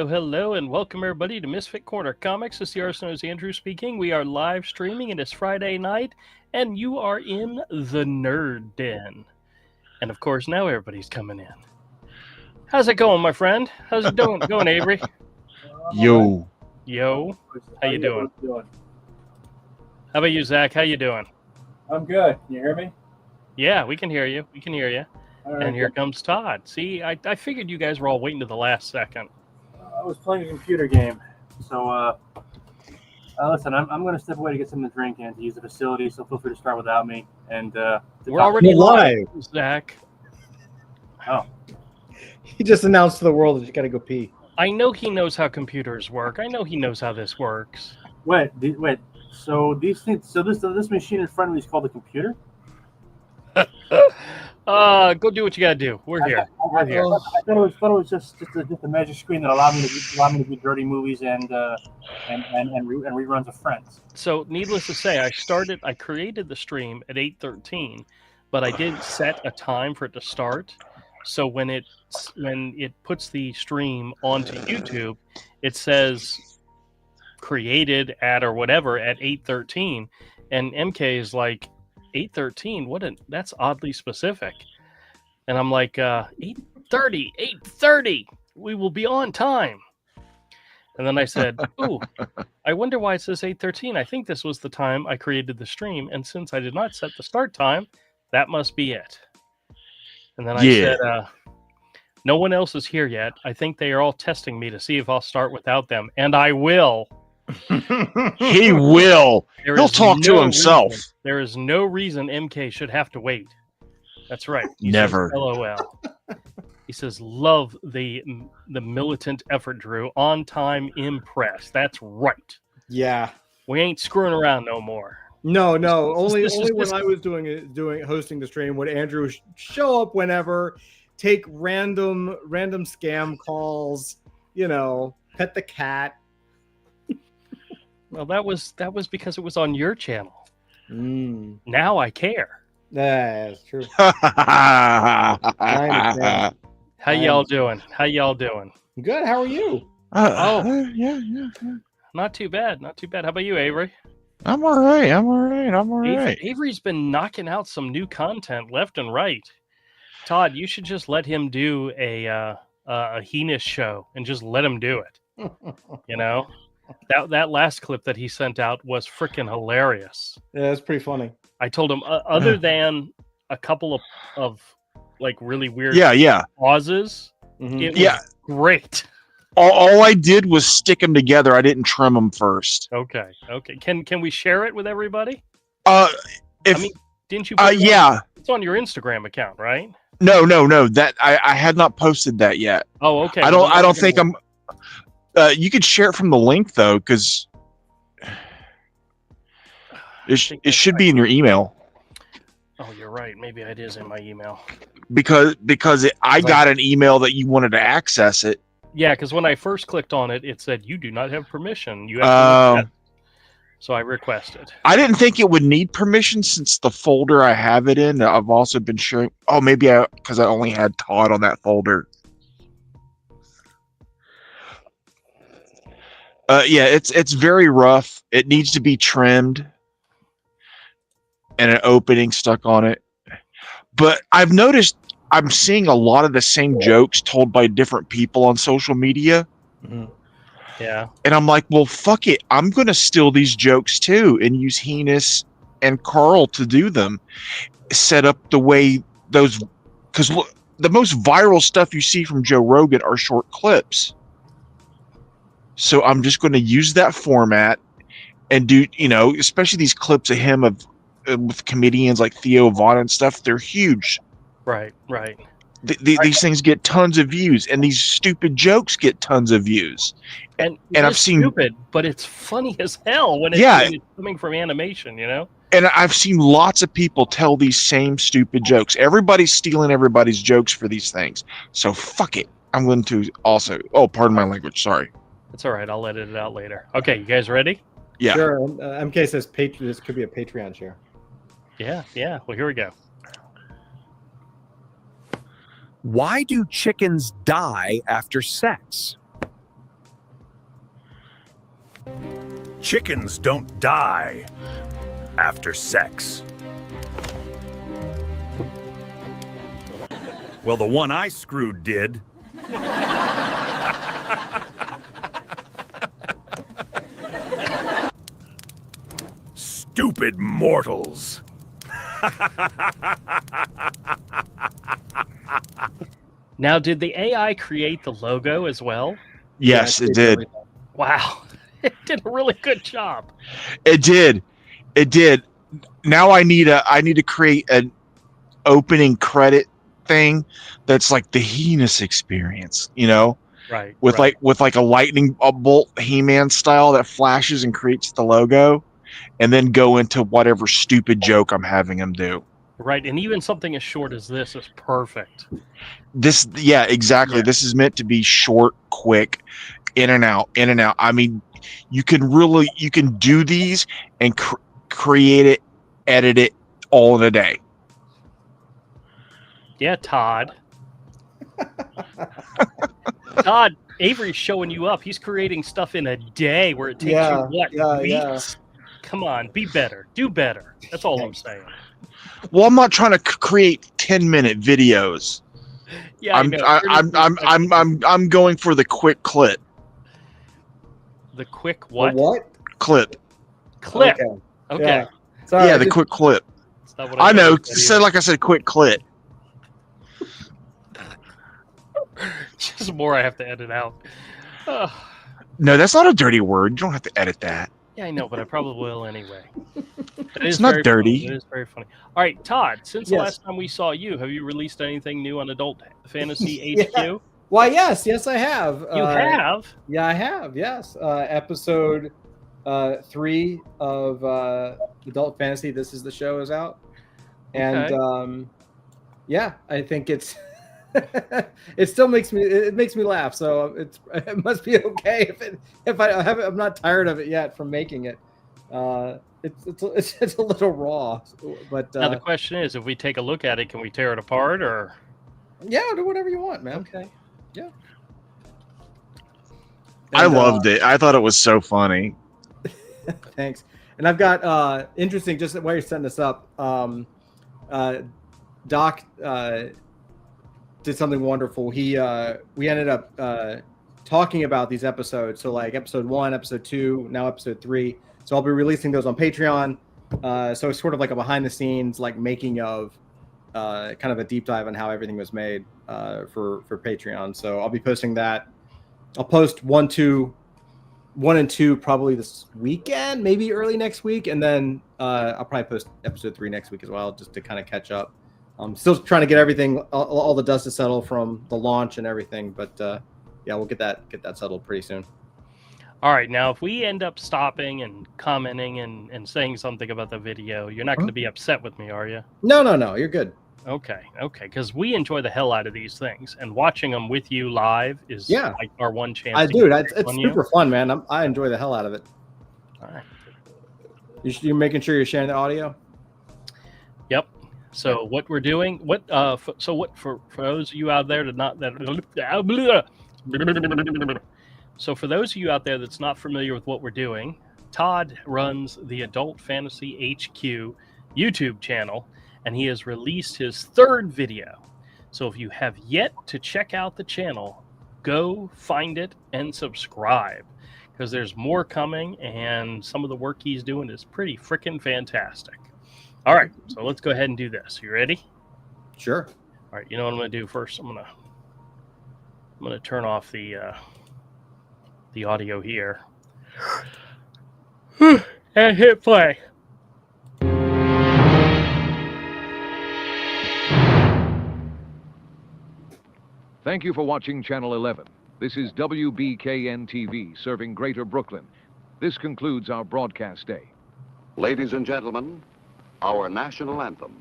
hello, and welcome everybody to Misfit Corner Comics. This is the artist known as Andrew speaking. We are live streaming, and it's Friday night, and you are in the Nerd Den. And of course, now everybody's coming in. How's it going, my friend? How's it going, Avery? Yo. Yo. How you doing? How about you, Zach? How you doing? I'm good. Can you hear me? Yeah, we can hear you. We can hear you. All right, And here comes Todd. See, I figured you guys were all waiting to the last second. I was playing a computer game. So, listen, I'm going to step away to get something to drink and to use the facility, so feel free to start without me. And we're already live, Zach. Oh. He just announced to the world that you got to go pee. I know he knows how computers work. I know he knows how this works. Wait. So these things. So this machine in front of me is called a computer. Go do what you gotta do. We're here. We're here. I thought it was just a magic screen that allowed me to view dirty movies and reruns of Friends. So, needless to say, I created the stream at 8:13, but I didn't set a time for it to start. So when it puts the stream onto YouTube, it says created at or whatever at 8:13, and MK is like 8:13. That's oddly specific. And I'm like 8:30. We will be on time. And then I said, "Ooh, I wonder why it says 8:13. I think this was the time I created the stream, and since I did not set the start time, that must be it." And then I said, "No one else is here yet. I think they are all testing me to see if I'll start without them, and I will." He will. He'll talk to himself. There is no reason MK should have to wait. That's right. Never. Says, LOL. He says, "Love the militant effort, Drew. On time, impressed." That's right. Yeah. We ain't screwing around no more. No. Only when I was hosting the stream would Andrew show up whenever, take random scam calls, pet the cat. Well, that was because it was on your channel. Now I care. That's true. How y'all doing? Good. How are you? Yeah. Not too bad. How about you, Avery? I'm all right. Avery's been knocking out some new content left and right. Todd, you should just let him do a heinous show and just let him do it. That last clip that he sent out was freaking hilarious. Yeah, that's pretty funny. I told him, other than a couple of like really weird pauses, it was great. All I did was stick them together. I didn't trim them first. Okay. Can we share it with everybody? Didn't you? It's on your Instagram account, right? No. That I had not posted that yet. Oh, okay. I don't think I'm. You could share it from the link though, because it should be in your email. Oh, you're right. Maybe it is in my email. Because I got an email that you wanted to access it. Yeah, because when I first clicked on it, it said you do not have permission. You have to so I requested. I didn't think it would need permission since the folder I have it in. I've also been sharing. Oh, maybe because I only had Todd on that folder. It's very rough. It needs to be trimmed and an opening stuck on it. But I've noticed I'm seeing a lot of the same jokes told by different people on social media. Mm-hmm. Yeah. And I'm like, well, fuck it. I'm going to steal these jokes too and use Heinous and Carl to do them. Set up the way those... Because the most viral stuff you see from Joe Rogan are short clips. So I'm just going to use that format and do, especially these clips of him with comedians like Theo Von and stuff. They're huge. Right. These things get tons of views, and these stupid jokes get tons of views. And I've seen stupid, but it's funny as hell when it's coming from animation, And I've seen lots of people tell these same stupid jokes. Everybody's stealing everybody's jokes for these things. So fuck it. I'm going to also. Oh, pardon my language. Sorry. It's all right. I'll edit it out later. Okay, you guys ready? Yeah. Sure. MK says this could be a Patreon share. Yeah. Well, here we go. Why do chickens die after sex? Chickens don't die after sex. Well, the one I screwed did. Stupid mortals. Now, did the AI create the logo as well? Yes, Yeah, it did. Wow. It did a really good job. It did. It did. Now I need to create an opening credit thing that's like the Heinous experience, Right. with right. like a lightning bolt He-Man style that flashes and creates the logo, and then go into whatever stupid joke I'm having them do. Right. And even something as short as this is perfect. Yeah, exactly. Yeah. This is meant to be short, quick, in and out, in and out. I mean, you can do these and create it, edit it all in a day. Yeah, Todd. Todd, Avery's showing you up. He's creating stuff in a day where it takes you weeks? Come on, be better. Do better. That's all I'm saying. Well, I'm not trying to create 10-minute videos. Yeah, I'm going for the quick clip. The quick what? What? Clip. Clip. Okay. Okay. Yeah. Sorry, Yeah, the quick clip. That's not what I know. thought. So like I said, quick clip. Just more I have to edit out. Ugh. No, that's not a dirty word. You don't have to edit that. Yeah, I know, but I probably will anyway. It's not very dirty. funny. It is very funny. All right, Todd, since the Yes. last time we saw you, have you released anything new on Adult Fantasy HQ? Yeah. Why, yes, I have. You have? Yeah, I have. Yes, episode 3 of Adult Fantasy. This is the show is out, and yeah, I think it's it still makes me laugh. So it must be okay if I'm not tired of it yet from making it. It's a little raw, but Now the question is, if we take a look at it, can we tear it apart or? yeah, do whatever you want, man. Okay. Yeah. I And, loved it. I thought it was so funny. Thanks. And I've got interesting, just while you're setting this up, Doc did something wonderful. We ended up talking about these episodes. So like episode 1, episode 2, now episode 3. So I'll be releasing those on Patreon. So it's sort of like a behind the scenes, like making of kind of a deep dive on how everything was made for Patreon. So I'll be posting that. I'll post 1 and 2 probably this weekend, maybe early next week, and then I'll probably post episode 3 next week as well, just to kind of catch up. I'm still trying to get everything, all the dust to settle from the launch and everything, but yeah, we'll get that settled pretty soon. All right. Now, if we end up stopping and commenting and saying something about the video, you're not going to be upset with me, are you? No, you're good. Okay. Because we enjoy the hell out of these things, and watching them with you live is like our one chance. It's super fun, man. I enjoy the hell out of it. All right. You're making sure you're sharing the audio? Yep. So what we're doing, for those of you out there So for those of you out there that's not familiar with what we're doing, Todd runs the Adult Fantasy HQ YouTube channel, and he has released his 3rd video. So if you have yet to check out the channel, go find it and subscribe, because there's more coming, and some of the work he's doing is pretty freaking fantastic. All right, so let's go ahead and do this. You ready? Sure. All right, you know what I'm going to do first? I'm going to turn off the audio here and hit play. Thank you for watching Channel 11. This is WBKN-TV, serving Greater Brooklyn. This concludes our broadcast day. Ladies and gentlemen, our national anthem.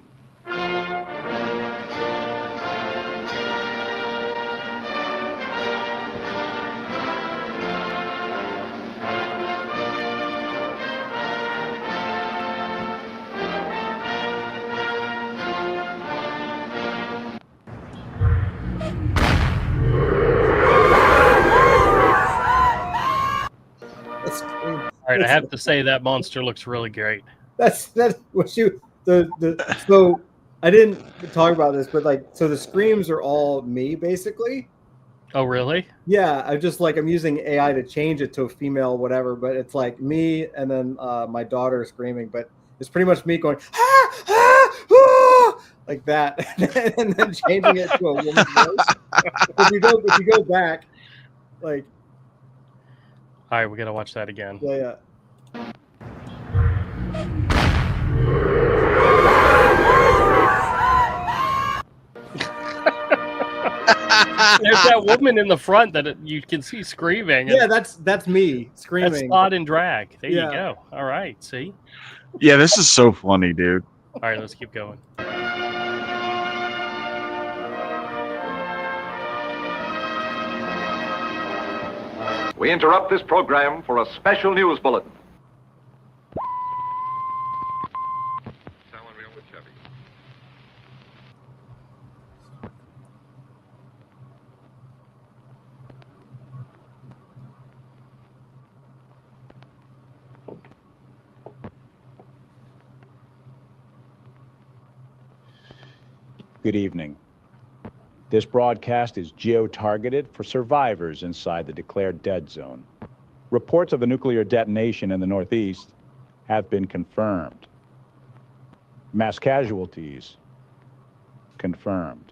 That's All right, I have to say that monster looks really great. That's what you so I didn't talk about this, but like so the screams are all me basically. Oh, really? Yeah, I'm using AI to change it to a female whatever, but it's like me and then my daughter screaming, but it's pretty much me going ah, ah, ah, like that, and then changing it to a woman's voice. If you go back, like All right, we got to watch that again. yeah. There's that woman in the front that you can see screaming. Yeah, that's me screaming. That's Todd in drag. There Yeah. you go. All right, see? Yeah, this is so funny, dude. All right, let's keep going. We interrupt this program for a special news bulletin. Good evening. This broadcast is geo-targeted for survivors inside the declared dead zone. Reports of a nuclear detonation in the Northeast have been confirmed. Mass casualties confirmed.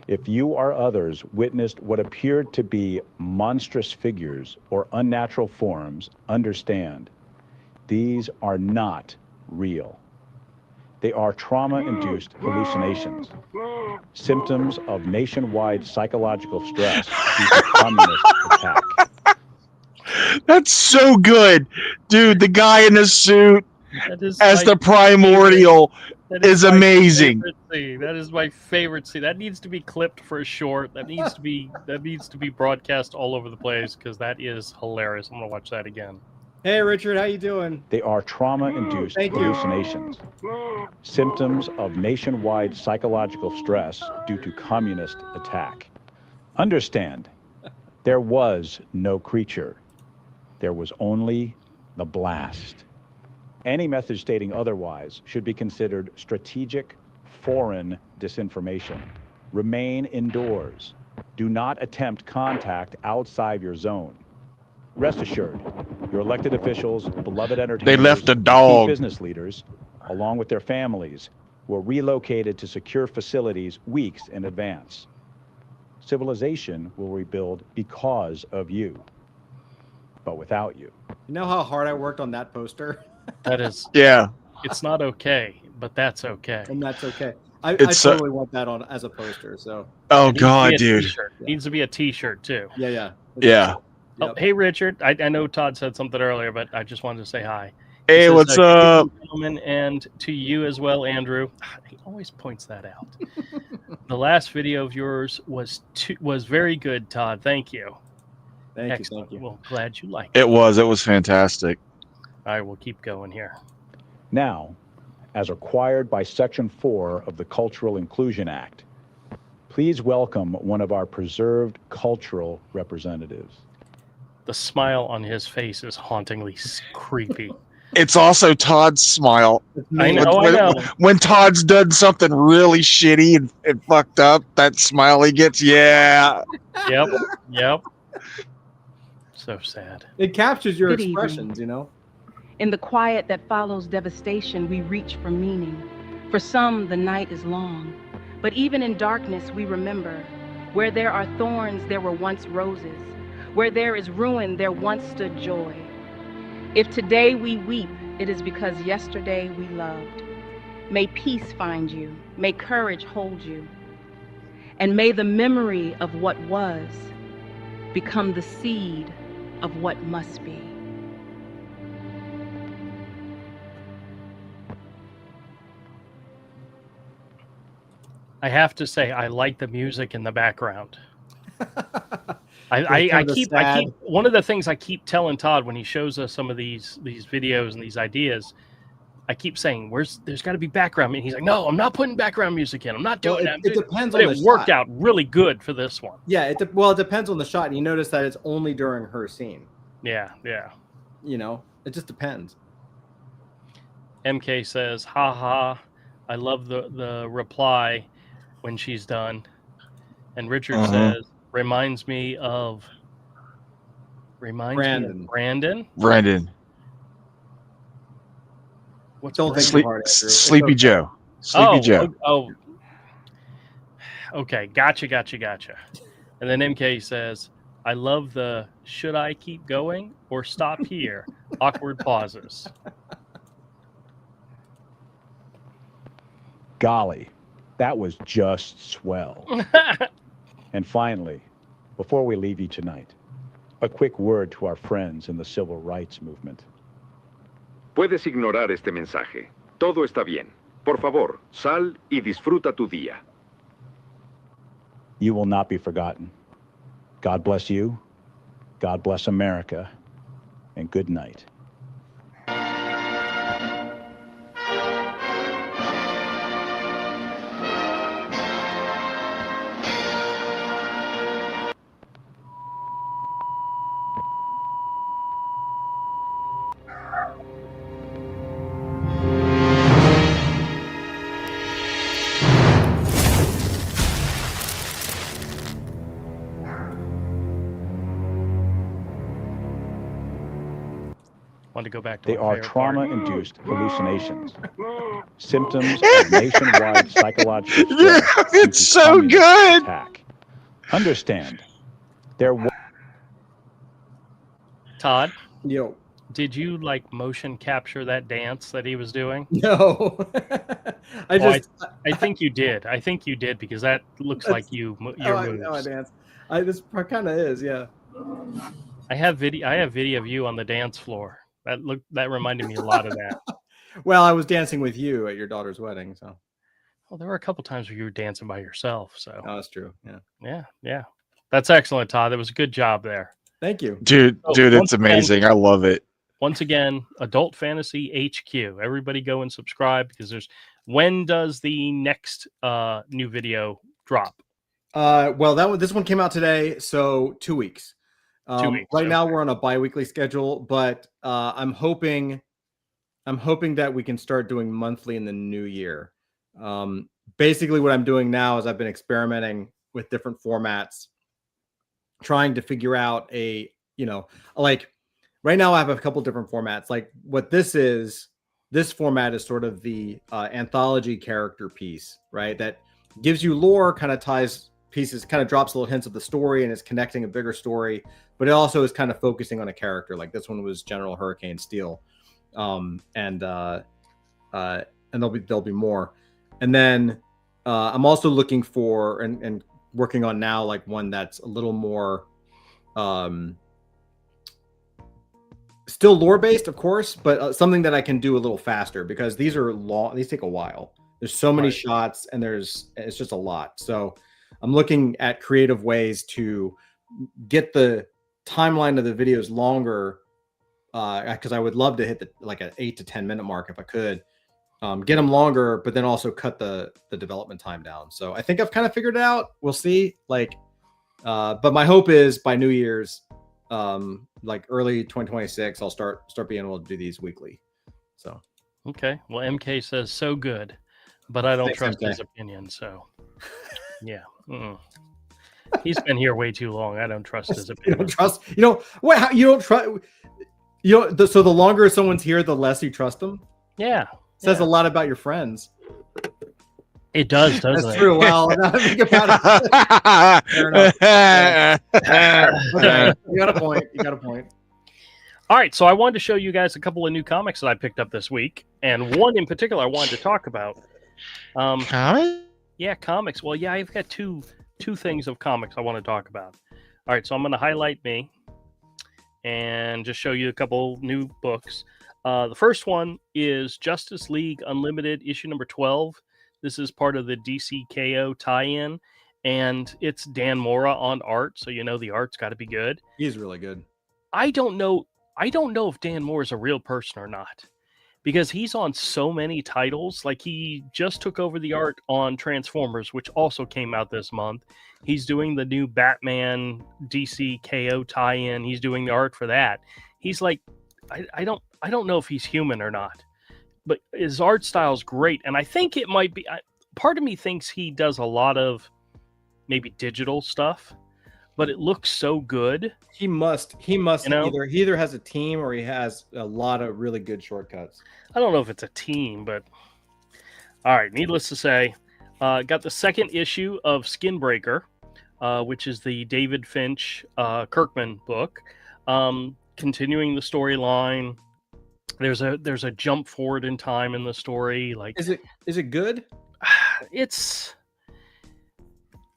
If you or others witnessed what appeared to be monstrous figures or unnatural forms, understand, these are not real. They are trauma-induced hallucinations, symptoms of nationwide psychological stress due to communist attack. That's so good, dude. The guy in the suit That is as my the primordial That is my amazing. favorite scene. That is my favorite scene. That needs to be clipped for a short. That needs to be broadcast all over the place because that is hilarious. I'm gonna watch that again. Hey Richard, how you doing? They are trauma-induced Thank you. hallucinations, symptoms of nationwide psychological stress due to communist attack. Understand, there was no creature. There was only the blast. Any message stating otherwise should be considered strategic foreign disinformation. Remain indoors. Do not attempt contact outside your zone. Rest assured, your elected officials, beloved entertainers, They left a key dog. business leaders, along with their families, were relocated to secure facilities weeks in advance. Civilization will rebuild because of you, but without you. You know how hard I worked on that poster? That is, Yeah. it's not okay, but that's okay. And that's okay. I It's, totally want that on as a poster. So Oh It needs to God, be a dude. t-shirt. It needs to be a T-shirt too. yeah. Yeah. Oh, hey Richard, I know Todd said something earlier, but I just wanted to say hi. He Hey, says, what's "Good up? evening, gentlemen, and to you as well, Andrew." He always points that out. The last video of yours was very good, Todd. Thank you. Thank Excellent. you. Well, glad you liked it. It was fantastic. All right, we'll keep going here. Now, as required by Section 4 of the Cultural Inclusion Act, please welcome one of our preserved cultural representatives. The smile on his face is hauntingly creepy. It's also Todd's smile. I know. When Todd's done something really shitty and fucked up, that smile he gets, yeah. Yep. So sad. It captures your Good evening. expressions, you know. In the quiet that follows devastation, we reach for meaning. For some, the night is long. But even in darkness, we remember. Where there are thorns, there were once roses. Where there is ruin, there once stood joy. If today we weep, it is because yesterday we loved. May peace find you. May courage hold you. And may the memory of what was become the seed of what must be. I have to say, I like the music in the background. I kinda keep sad. one of the things I keep telling Todd when he shows us some of these videos and these ideas. I keep saying, there's got to be background music. He's like, no, I'm not putting background music in. I'm not doing that. It depends But on it the worked shot. out really good for this one. Yeah, it depends on the shot. And you notice that it's only during her scene. Yeah, yeah. You know, it just depends. MK says, "Ha ha, I love the reply when she's done." And Richard says, reminds me of Brandon. Brandon. Brandon. What's Don't think Brandon? too hard, Andrew. It's Sleepy okay. Joe. Sleepy Joe. Oh, okay, gotcha. And then MK says, "I love the should I keep going or stop here?" Awkward pauses. Golly, that was just swell. And finally, before we leave you tonight, a quick word to our friends in the civil rights movement. Puedes ignorar este mensaje. Todo está bien. Por favor, sal y disfruta tu día. You will not be forgotten. God bless you, God bless America, and good night. Want to go back to They my are favorite part. trauma-induced hallucinations, symptoms of nationwide psychological stress Yeah, due to it's so communist good. attack. Understand, there was Todd, Yo. did you like motion capture that dance that he was doing? No. I think you did. I think you did because that looks like your moves. I dance. This kind of is, yeah. I have video of you on the dance floor. That reminded me a lot of that. Well, I was dancing with you at your daughter's wedding, so. Well, there were a couple times where you were dancing by yourself. So Oh, that's true. Yeah. yeah. That's excellent, Todd. That was a good job there. Thank you. Dude, So, it's once again- amazing. I love it. Once again, Adult Fantasy HQ. Everybody go and subscribe because when does the next new video drop? Well, this one came out today, so 2 weeks. 2 weeks. Right now we're on a bi-weekly schedule, but I'm hoping that we can start doing monthly in the new year. Basically what I'm doing now is I've been experimenting with different formats, trying to figure out like right now I have a couple different formats. Like what this format is sort of the anthology character piece, right? That gives you lore, kind of ties pieces, kind of drops little hints of the story and is connecting a bigger story, but it also is kind of focusing on a character. Like this one was General Hurricane Steel. And there'll be more. And then I'm also looking for and working on now like one that's a little more still lore based, of course, but something that I can do a little faster because these are long. These take a while. There's so many shots and it's just a lot. So I'm looking at creative ways to get the timeline of the videos longer because I would love to hit an 8 to 10 minute mark if I could. Get them longer, but then also cut the development time down. So I think I've kind of figured it out. We'll see. But my hope is by New Year's, like early 2026, I'll start being able to do these weekly. So okay. Well, MK says so good, but I don't Thanks, trust MK. his opinion. So yeah, he's been here way too long. I don't trust his you opinion. don't trust. You know what? How, you don't trust. You know. So the longer someone's here, the less you trust them. Yeah. Says a lot about your friends. It does, doesn't That's it? true. Well, now that I think about it, fair enough. Okay, you got a point. You got a point. All right, so I wanted to show you guys a couple of new comics that I picked up this week, and one in particular I wanted to talk about. Comic? Yeah, comics. Well, yeah, I've got two things of comics I want to talk about. All right, so I'm going to highlight me and just show you a couple new books. The first one is Justice League Unlimited, issue number 12. This is part of the DCKO tie-in, and it's Dan Mora on art, so you know the art's got to be good. He's really good. I don't know if Dan Mora is a real person or not, because he's on so many titles. Like, he just took over the art on Transformers, which also came out this month. He's doing the new Batman DC KO tie-in. He's doing the art for that. He's like, I don't know if he's human or not, but his art style is great. And I think it might be, part of me thinks he does a lot of maybe digital stuff, but it looks so good. He must he either has a team or he has a lot of really good shortcuts. I don't know if it's a team, but all right. Needless to say, got the second issue of Skinbreaker, which is the David Finch Kirkman book. Continuing the storyline. There's a jump forward in time in the story. Like, is it good? It's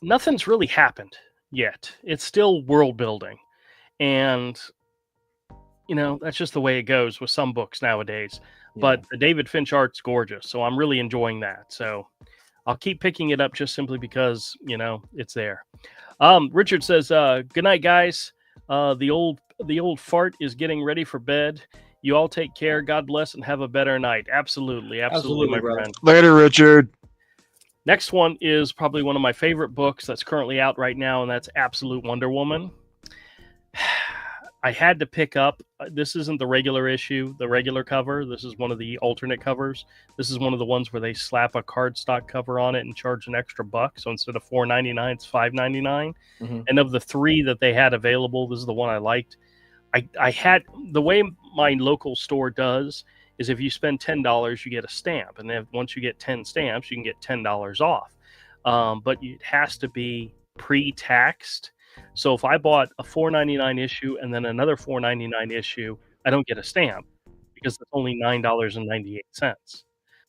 nothing's really happened yet. It's still world building, and that's just the way it goes with some books nowadays. Yeah. But the David Finch art's gorgeous, so I'm really enjoying that. So I'll keep picking it up just simply because it's there. Richard says, "Good night, guys. The old fart is getting ready for bed. You all take care. God bless and have a better night." Absolutely, my friend. Later, Richard. Next one is probably one of my favorite books that's currently out right now, and that's Absolute Wonder Woman. I had to pick up, this isn't the regular issue, the regular cover. This is one of the alternate covers. This is one of the ones where they slap a cardstock cover on it and charge an extra $1. So instead of $4.99, it's $5.99. Mm-hmm. And of the three that they had available, this is the one I liked. I had, the way my local store does is if you spend $10, you get a stamp. And then once you get 10 stamps, you can get $10 off. But it has to be pre-taxed. So if I bought a $4.99 issue and then another $4.99 issue, I don't get a stamp because it's only $9.98.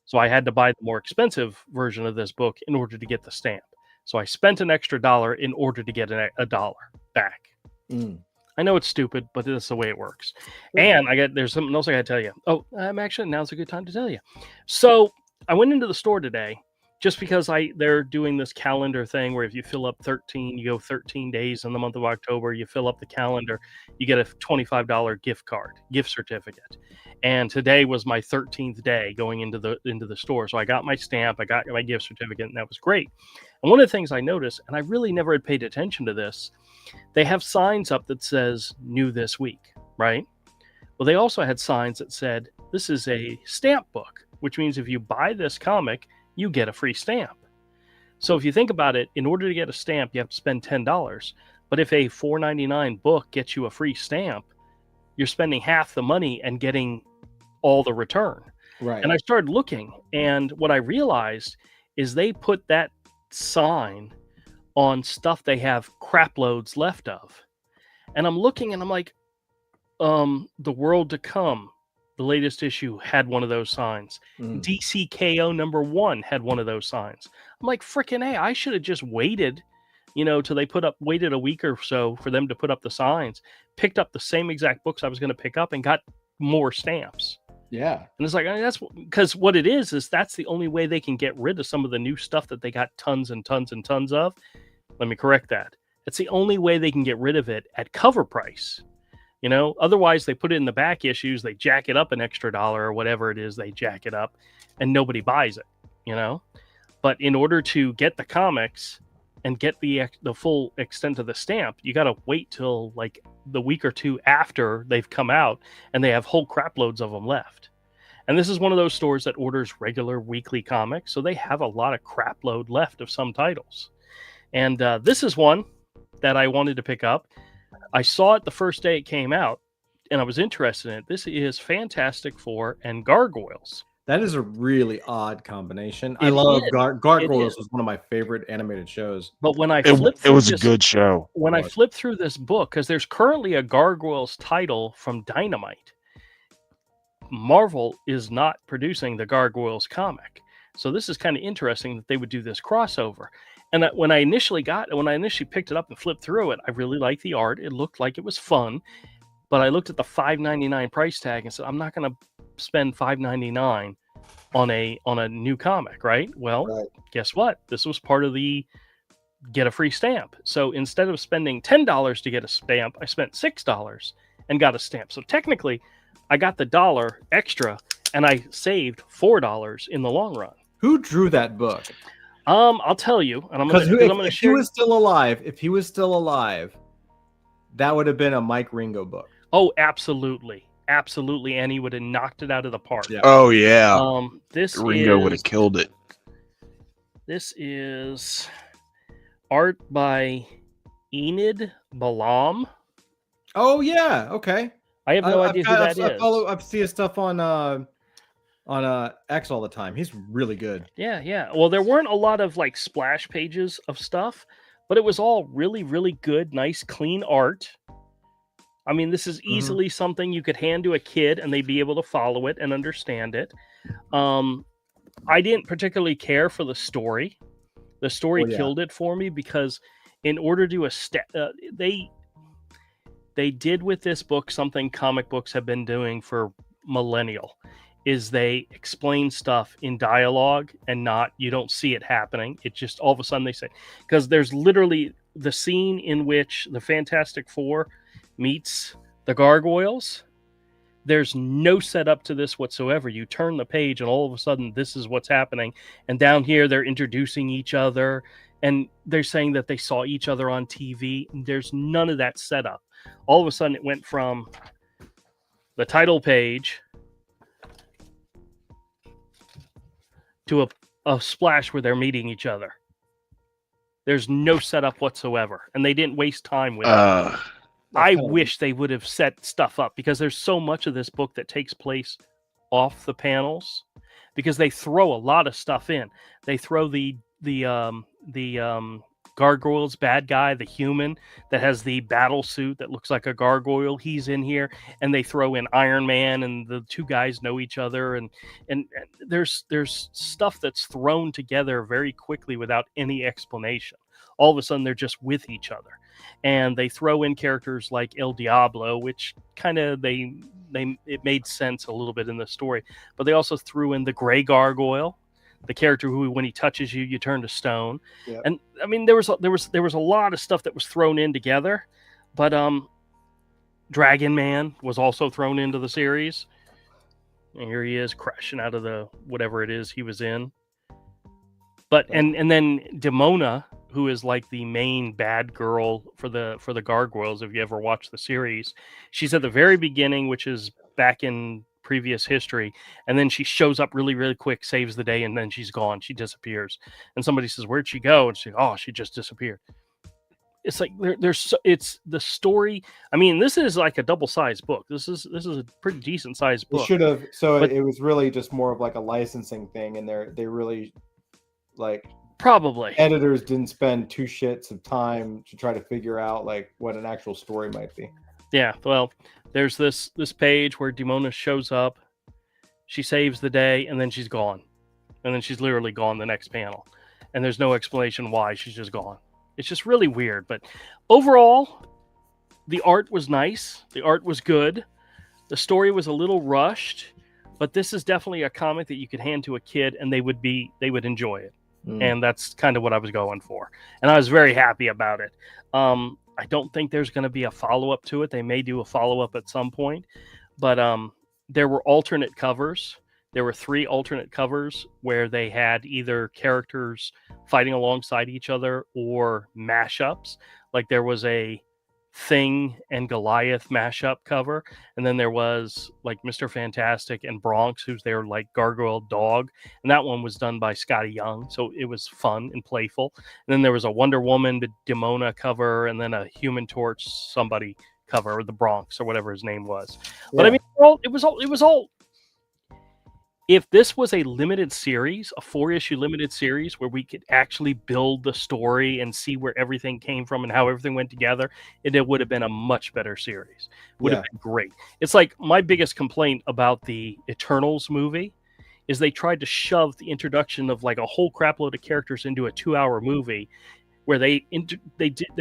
So I had to buy the more expensive version of this book in order to get the stamp. So I spent an extra $1 in order to get a $1 back. I know it's stupid, but that's the way it works. And there's something else I got to tell you. Oh, now's a good time to tell you. So I went into the store today just because they're doing this calendar thing where if you fill up 13, you go 13 days in the month of October, you fill up the calendar, you get a $25 gift certificate. And today was my 13th day going into the store. So I got my stamp, I got my gift certificate, and that was great. And one of the things I noticed, and I really never had paid attention to this, they have signs up that says new this week, right? Well, they also had signs that said, this is a stamp book, which means if you buy this comic, you get a free stamp. So if you think about it, in order to get a stamp, you have to spend $10. But if a $4.99 book gets you a free stamp, you're spending half the money and getting all the return. Right. And I started looking, and what I realized is they put that sign on stuff they have crap loads left of. And I'm looking and I'm like, The World to Come, the latest issue, had one of those signs. DCKO #1 had one of those signs. I'm like, freaking A, I should have just waited, till they waited a week or so for them to put up the signs, picked up the same exact books I was going to pick up and got more stamps. Yeah. And it's like, that's because what it is that's the only way they can get rid of some of the new stuff that they got tons and tons and tons of. Let me correct that. It's the only way they can get rid of it at cover price. Otherwise they put it in the back issues, they jack it up an extra $1 or whatever it is, they jack it up and nobody buys it, But in order to get the comics and get the full extent of the stamp, you got to wait till like the week or two after they've come out and they have whole crap loads of them left. And this is one of those stores that orders regular weekly comics, so they have a lot of crap load left of some titles. And this is one that I wanted to pick up. I saw it the first day it came out, and I was interested in it. This is Fantastic Four and Gargoyles. That is a really odd combination. I love Gargoyles. Was one of my favorite animated shows. But when I flipped it was a good show. When I flipped through this book, because there's currently a Gargoyles title from Dynamite. Marvel is not producing the Gargoyles comic. So this is kind of interesting that they would do this crossover. And when I initially picked it up and flipped through it, I really liked the art. It looked like it was fun. But I looked at the $5.99 price tag and said, I'm not going to spend $5.99 on a new comic, right? Well, Guess what? This was part of the get a free stamp. So instead of spending $10 to get a stamp, I spent $6 and got a stamp. So technically, I got the $1 extra and I saved $4 in the long run. Who drew that book? I'll tell you, and I'm Because gonna if he share. was still alive, that would have been a Mike Ringo book. Oh, absolutely, and he would have knocked it out of the park. Yeah. Oh yeah. This Ringo would have is killed it. this is art by Enid Balam. Oh yeah, okay. I have no idea who that is. I see his stuff on X all the time. He's really good. Yeah. Well, there weren't a lot of like splash pages of stuff, but it was all really, really good, nice, clean art. I mean, this is easily something you could hand to a kid and they'd be able to follow it and understand it. I didn't particularly care for the story. The story killed it for me because in order to they did with this book something comic books have been doing for millennial, is they explain stuff in dialogue and not, you don't see it happening. It just all of a sudden they say, because there's literally the scene in which the Fantastic Four meets the Gargoyles. There's no setup to this whatsoever. You turn the page and all of a sudden this is what's happening. And down here they're introducing each other and they're saying that they saw each other on TV. There's none of that setup. All of a sudden it went from the title page to a splash where they're meeting each other. There's no setup whatsoever. And they didn't waste time with it. I wish they would have set stuff up because there's so much of this book that takes place off the panels because they throw a lot of stuff in. They throw the Gargoyles bad guy, the human that has the battle suit that looks like a gargoyle. He's in here, and they throw in Iron Man, and the two guys know each other, and there's stuff that's thrown together very quickly without any explanation. All of a sudden, they're just with each other, and they throw in characters like El Diablo, which kind of it made sense a little bit in the story, but they also threw in the Gray Gargoyle, the character who, when he touches you, you turn to stone. Yep. And I mean, there was a lot of stuff that was thrown in together, but Dragon Man was also thrown into the series. And here he is crashing out of the whatever it is he was in. But and then Demona, who is like the main bad girl for the Gargoyles, if you ever watch the series, she's at the very beginning, which is back in previous history, and then she shows up really, really quick, saves the day, and then she's gone. She disappears, and somebody says, "Where'd she go?" And she just disappeared. It's like it's the story. I mean, this is like a double-sized book. This is a pretty decent sized book. It should have. It was really just more of like a licensing thing, and they really like probably editors didn't spend two shits of time to try to figure out like what an actual story might be. Yeah, well, there's this page where Demona shows up, she saves the day, and then she's gone. And then she's literally gone the next panel. And there's no explanation why, she's just gone. It's just really weird. But overall, the art was nice. The art was good. The story was a little rushed. But this is definitely a comic that you could hand to a kid and they would enjoy it. And that's kind of what I was going for. And I was very happy about it. I don't think there's going to be a follow-up to it. They may do a follow-up at some point. But there were alternate covers. There were 3 alternate covers where they had either characters fighting alongside each other or mashups. Like there was a Thing and Goliath mashup cover. And then there was like Mr. Fantastic and Bronx, who's their like gargoyle dog. And that one was done by Scotty Young. So it was fun and playful. And then there was a Wonder Woman Demona cover and then a Human Torch somebody cover, or the Bronx or whatever his name was. Yeah. But I mean, it was all. If this was a limited series, a 4-issue limited series where we could actually build the story and see where everything came from and how everything went together, it would have been a much better series. Would have been great. It's like my biggest complaint about the Eternals movie is they tried to shove the introduction of like a whole crapload of characters into a 2-hour movie where they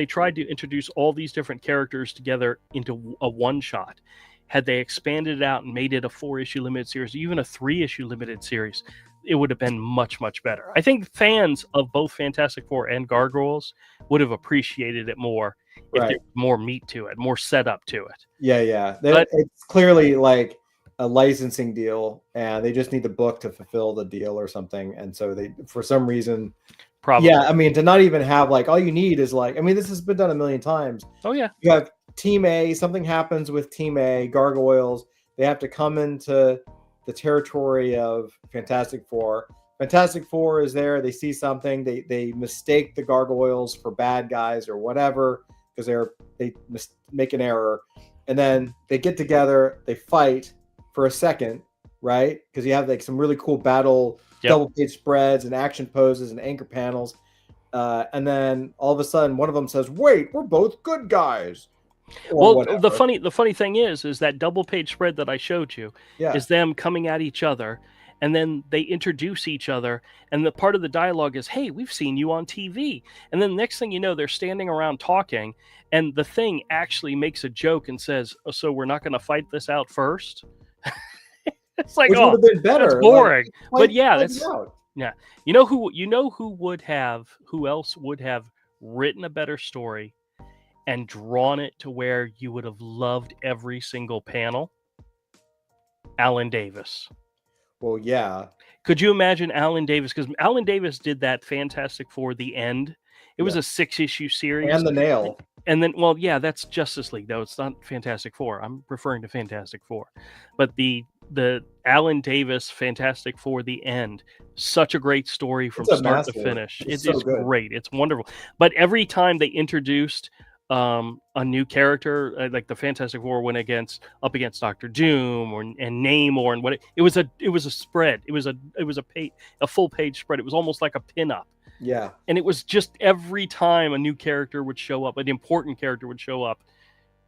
tried to introduce all these different characters together into a one-shot. Had they expanded it out and made it a 4-issue limited series, even a 3-issue limited series, it would have been much, much better. I think fans of both Fantastic Four and Gargoyles would have appreciated it more if there was more meat to it, more setup to it. Yeah. It's clearly like a licensing deal, and they just need the book to fulfill the deal or something. And so they, for some reason, Probably. yeah, I mean, to not even have like, all you need is like, I mean, this has been done a million times. Oh yeah. You have Team A, something happens with Team A, Gargoyles. They have to come into the territory of Fantastic Four. Fantastic Four is there. They see something. They mistake the Gargoyles for bad guys or whatever because they make an error, and then they get together. They fight for a second, right? Because you have like some really cool battle, double page spreads and action poses and anchor panels, and then all of a sudden one of them says, "Wait, we're both good guys." Well, whatever. the funny thing is that double page spread that I showed you is them coming at each other, and then they introduce each other, and the part of the dialogue is, "Hey, we've seen you on TV," and then the next thing you know, they're standing around talking, and the Thing actually makes a joke and says, "Oh, so we're not going to fight this out first?" It's like, Which oh, would have been better. that's boring. Like, but yeah, fight that's it out. yeah. Who else would have written a better story and drawn it to where you would have loved every single panel? Alan Davis. Well, yeah. Could you imagine Alan Davis? Because Alan Davis did that Fantastic Four, The End. It was a 6-issue series. And the Nail. And then, well, yeah, that's Justice League, though. It's not Fantastic Four. I'm referring to Fantastic Four. But the Alan Davis Fantastic Four, The End, such a great story from start to finish. It's so good. great. It's wonderful. But every time they introduced a new character, like the Fantastic Four went up against Doctor Doom and Namor and it was a spread. It was a full page spread. It was almost like a pinup. Yeah. And it was just every time a new character would show up, an important character would show up,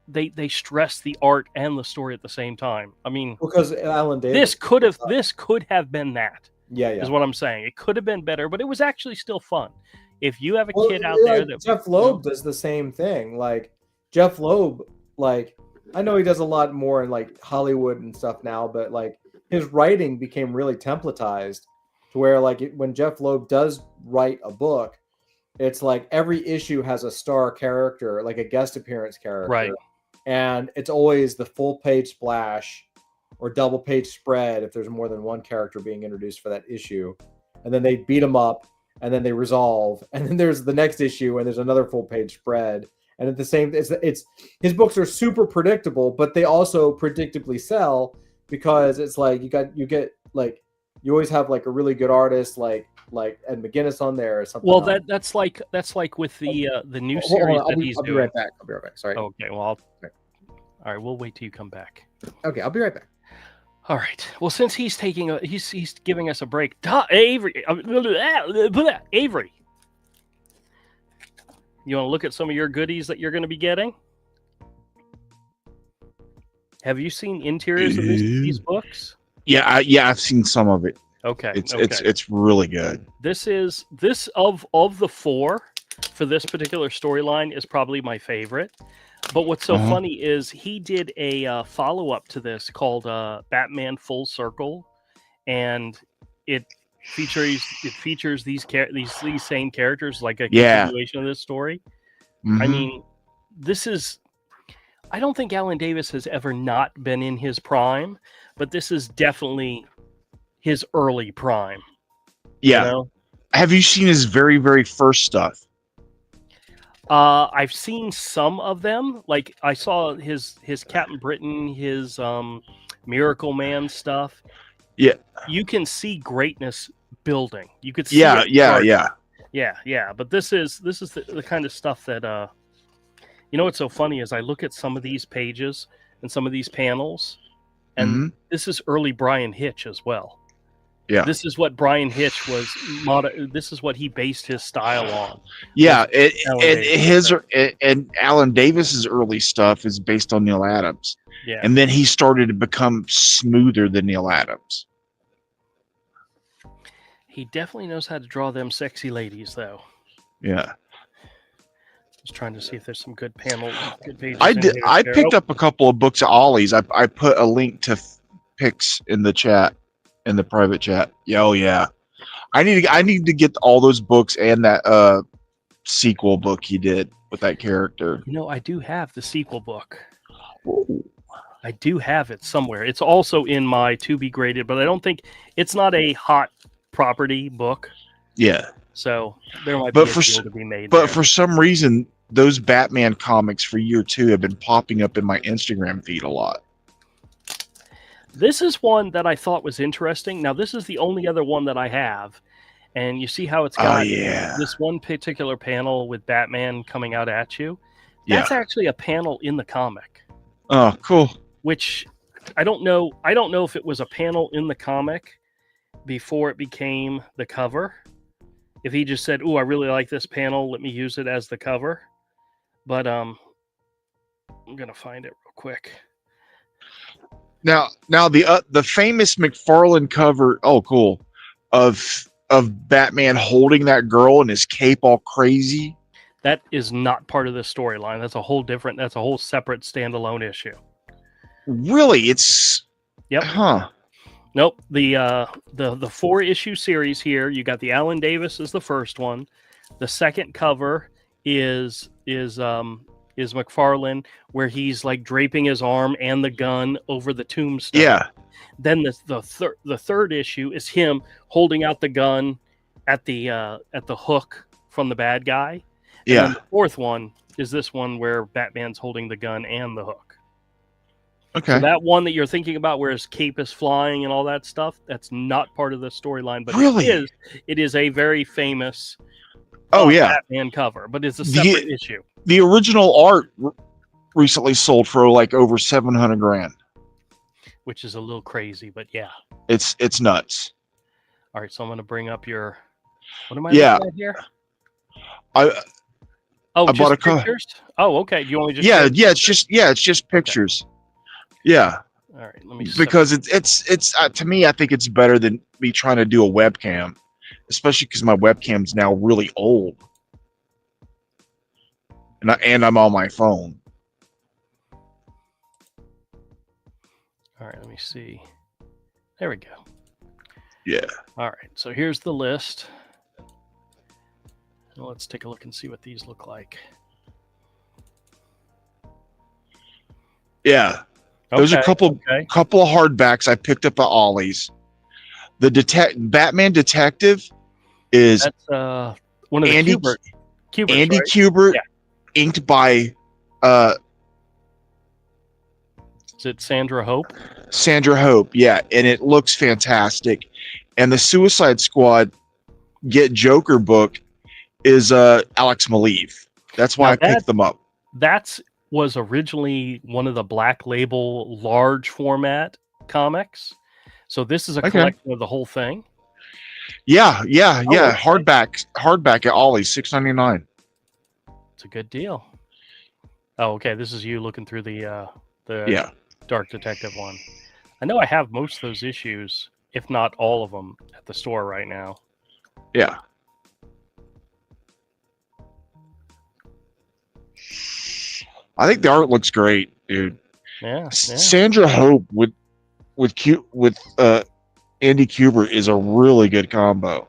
they stressed the art and the story at the same time. I mean, because Alan Davis, this could have been that. Yeah, is what I'm saying. It could have been better, but it was actually still fun. If you have a kid out like there that Jeff Loeb does the same thing. Like Jeff Loeb, like I know he does a lot more in like Hollywood and stuff now, but like his writing became really templatized to where like when Jeff Loeb does write a book, it's like every issue has a star character, like a guest appearance character. Right. And it's always the full page splash or double page spread if there's more than one character being introduced for that issue. And then they beat them up and then they resolve. And then there's the next issue and there's another full page spread. And at the same, it's his books are super predictable, but they also predictably sell because it's like you always have like a really good artist like Ed McGuinness on there or something. Well, that's like with the new series that he's I'll doing. be right back. Sorry. Okay. Well, all right. We'll wait till you come back. Okay, I'll be right back. All right. Well, since he's he's giving us a break, Avery, Avery, you want to look at some of your goodies that you're going to be getting? Have you seen interiors of these books? Yeah, I've seen some of it. Okay, it's really good. This of the four for this particular storyline is probably my favorite. But what's so funny is he did a follow-up to this called Batman Full Circle, and it features these same characters, like a continuation of this story. Mm-hmm. I mean, I don't think Alan Davis has ever not been in his prime, but this is definitely his early prime. Yeah. You know? Have you seen his very, very first stuff? I've seen some of them. Like I saw his Captain Britain, his Miracle Man stuff. Yeah. You can see greatness building. You could see Yeah. But this is the kind of stuff that you know what's so funny is I look at some of these pages and some of these panels, and this is early Brian Hitch as well. Yeah, this is what Brian Hitch was. This is what he based his style on. Yeah, and Alan Davis's early stuff is based on Neil Adams. Yeah, and then he started to become smoother than Neil Adams. He definitely knows how to draw them sexy ladies, though. Yeah. Just trying to see if there's some good pages. I picked up a couple of books at Ollie's. I put a link to pics in the chat, in the private chat. Yeah, oh yeah. I need to get all those books and that sequel book he did with that character. You know, I do have the sequel book. Whoa. I do have it somewhere. It's also in my to be graded, but I don't think it's not a hot property book. Yeah. So there might But be a for deal to be made. But there. for some reason, those Batman comics for year 2 have been popping up in my Instagram feed a lot. This is one that I thought was interesting. Now, this is the only other one that I have. And you see how it's got this one particular panel with Batman coming out at you? That's actually a panel in the comic. Oh, cool. Which I don't know. I don't know if it was a panel in the comic before it became the cover. If he just said, "Ooh, I really like this panel. Let me use it as the cover." But I'm gonna find it real quick. Now the famous McFarlane cover. Oh, cool. Of Batman holding that girl and his cape all crazy. That is not part of the storyline. That's a whole different. That's a whole separate standalone issue. Really, it's Huh. Nope. The 4-issue series here. You got the Alan Davis is the first one. The second cover is McFarlane, where he's like draping his arm and the gun over the tombstone. Yeah. Then the third issue is him holding out the gun at the hook from the bad guy. And then the fourth one is this one where Batman's holding the gun and the hook. Okay. So that one that you're thinking about where his cape is flying and all that stuff, that's not part of the storyline, but really? It is a very famous Batman cover, but it's a separate issue. The original art recently sold for like over $700,000. Which is a little crazy, but yeah. It's nuts. All right, so I'm going to bring up your what am I looking at here? I bought a pictures? Oh, okay. Do you want me to just it's just pictures. Okay. Yeah. All right, let me because it's to me, I think it's better than me trying to do a webcam, especially because my webcam's now really old, and I'm on my phone. All right, let me see. There we go. Yeah. All right, so here's the list. Well, let's take a look and see what these look like. Yeah. There's a couple of hardbacks I picked up at Ollie's. The Batman Detective is that's one of the Andy Kubert, Andy right? Kubert, inked by is it Sandra Hope? Sandra Hope, yeah, and it looks fantastic. And the Suicide Squad Get Joker book is Alex Maleev. That's why I picked them up. Was originally one of the Black Label large format comics. So this is a collection of the whole thing. Yeah. Okay. Hardback at Ollie's, $6.99. It's a good deal. Oh, okay. This is you looking through the Dark Detective one. I know I have most of those issues, if not all of them, at the store right now. Yeah. I think the art looks great, dude. Yeah. Sandra Hope with Andy Kubert is a really good combo.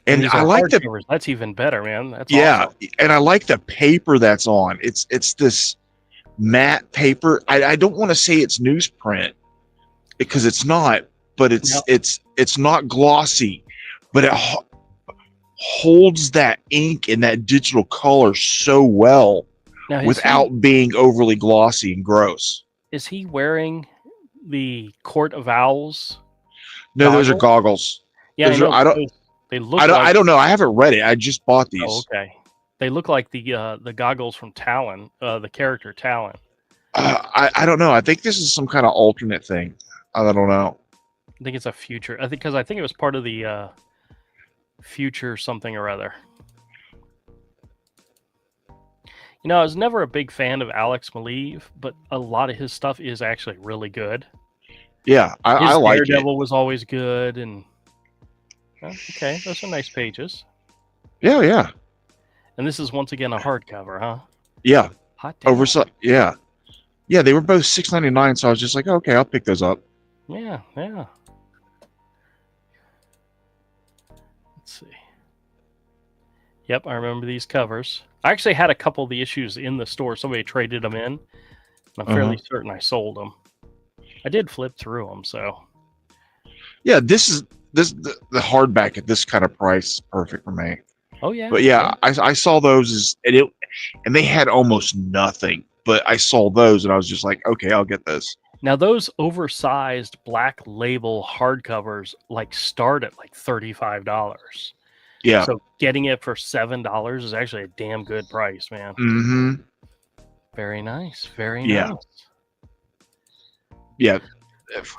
And I like covers. That's even better, man. That's awesome. And I like the paper that's on. It's this matte paper. I don't want to say it's newsprint because it's not, but it's not glossy, but it holds that ink and that digital color so well without being overly glossy and gross. Is he wearing the Court of Owls? No, those are goggles. Yeah, they look. I don't know. I haven't read it. I just bought these. Oh, okay. They look like the goggles from Talon, the character Talon. I don't know. I think this is some kind of alternate thing. I don't know. I think it's a future. I think it was part of the future something or other. You know, I was never a big fan of Alex Maleev, but a lot of his stuff is actually really good. Yeah, I like it. Daredevil was always good, and okay, those are nice pages. Yeah. And this is once again a hardcover, huh? Yeah. Hot damn. Yeah. They were both $6.99, so I was just like, okay, I'll pick those up. Yeah. Let's see. Yep, I remember these covers. I actually had a couple of the issues in the store. Somebody traded them in. I'm fairly certain I sold them. I did flip through them, so. Yeah, the hardback at this kind of price is perfect for me. Oh yeah. But yeah, I saw those and they had almost nothing. But I saw those and I was just like, okay, I'll get this. Now those oversized black label hardcovers like start at like $35. Yeah. So getting it for $7 is actually a damn good price, man. Mm-hmm. Very nice. Very Yeah. nice. Yeah.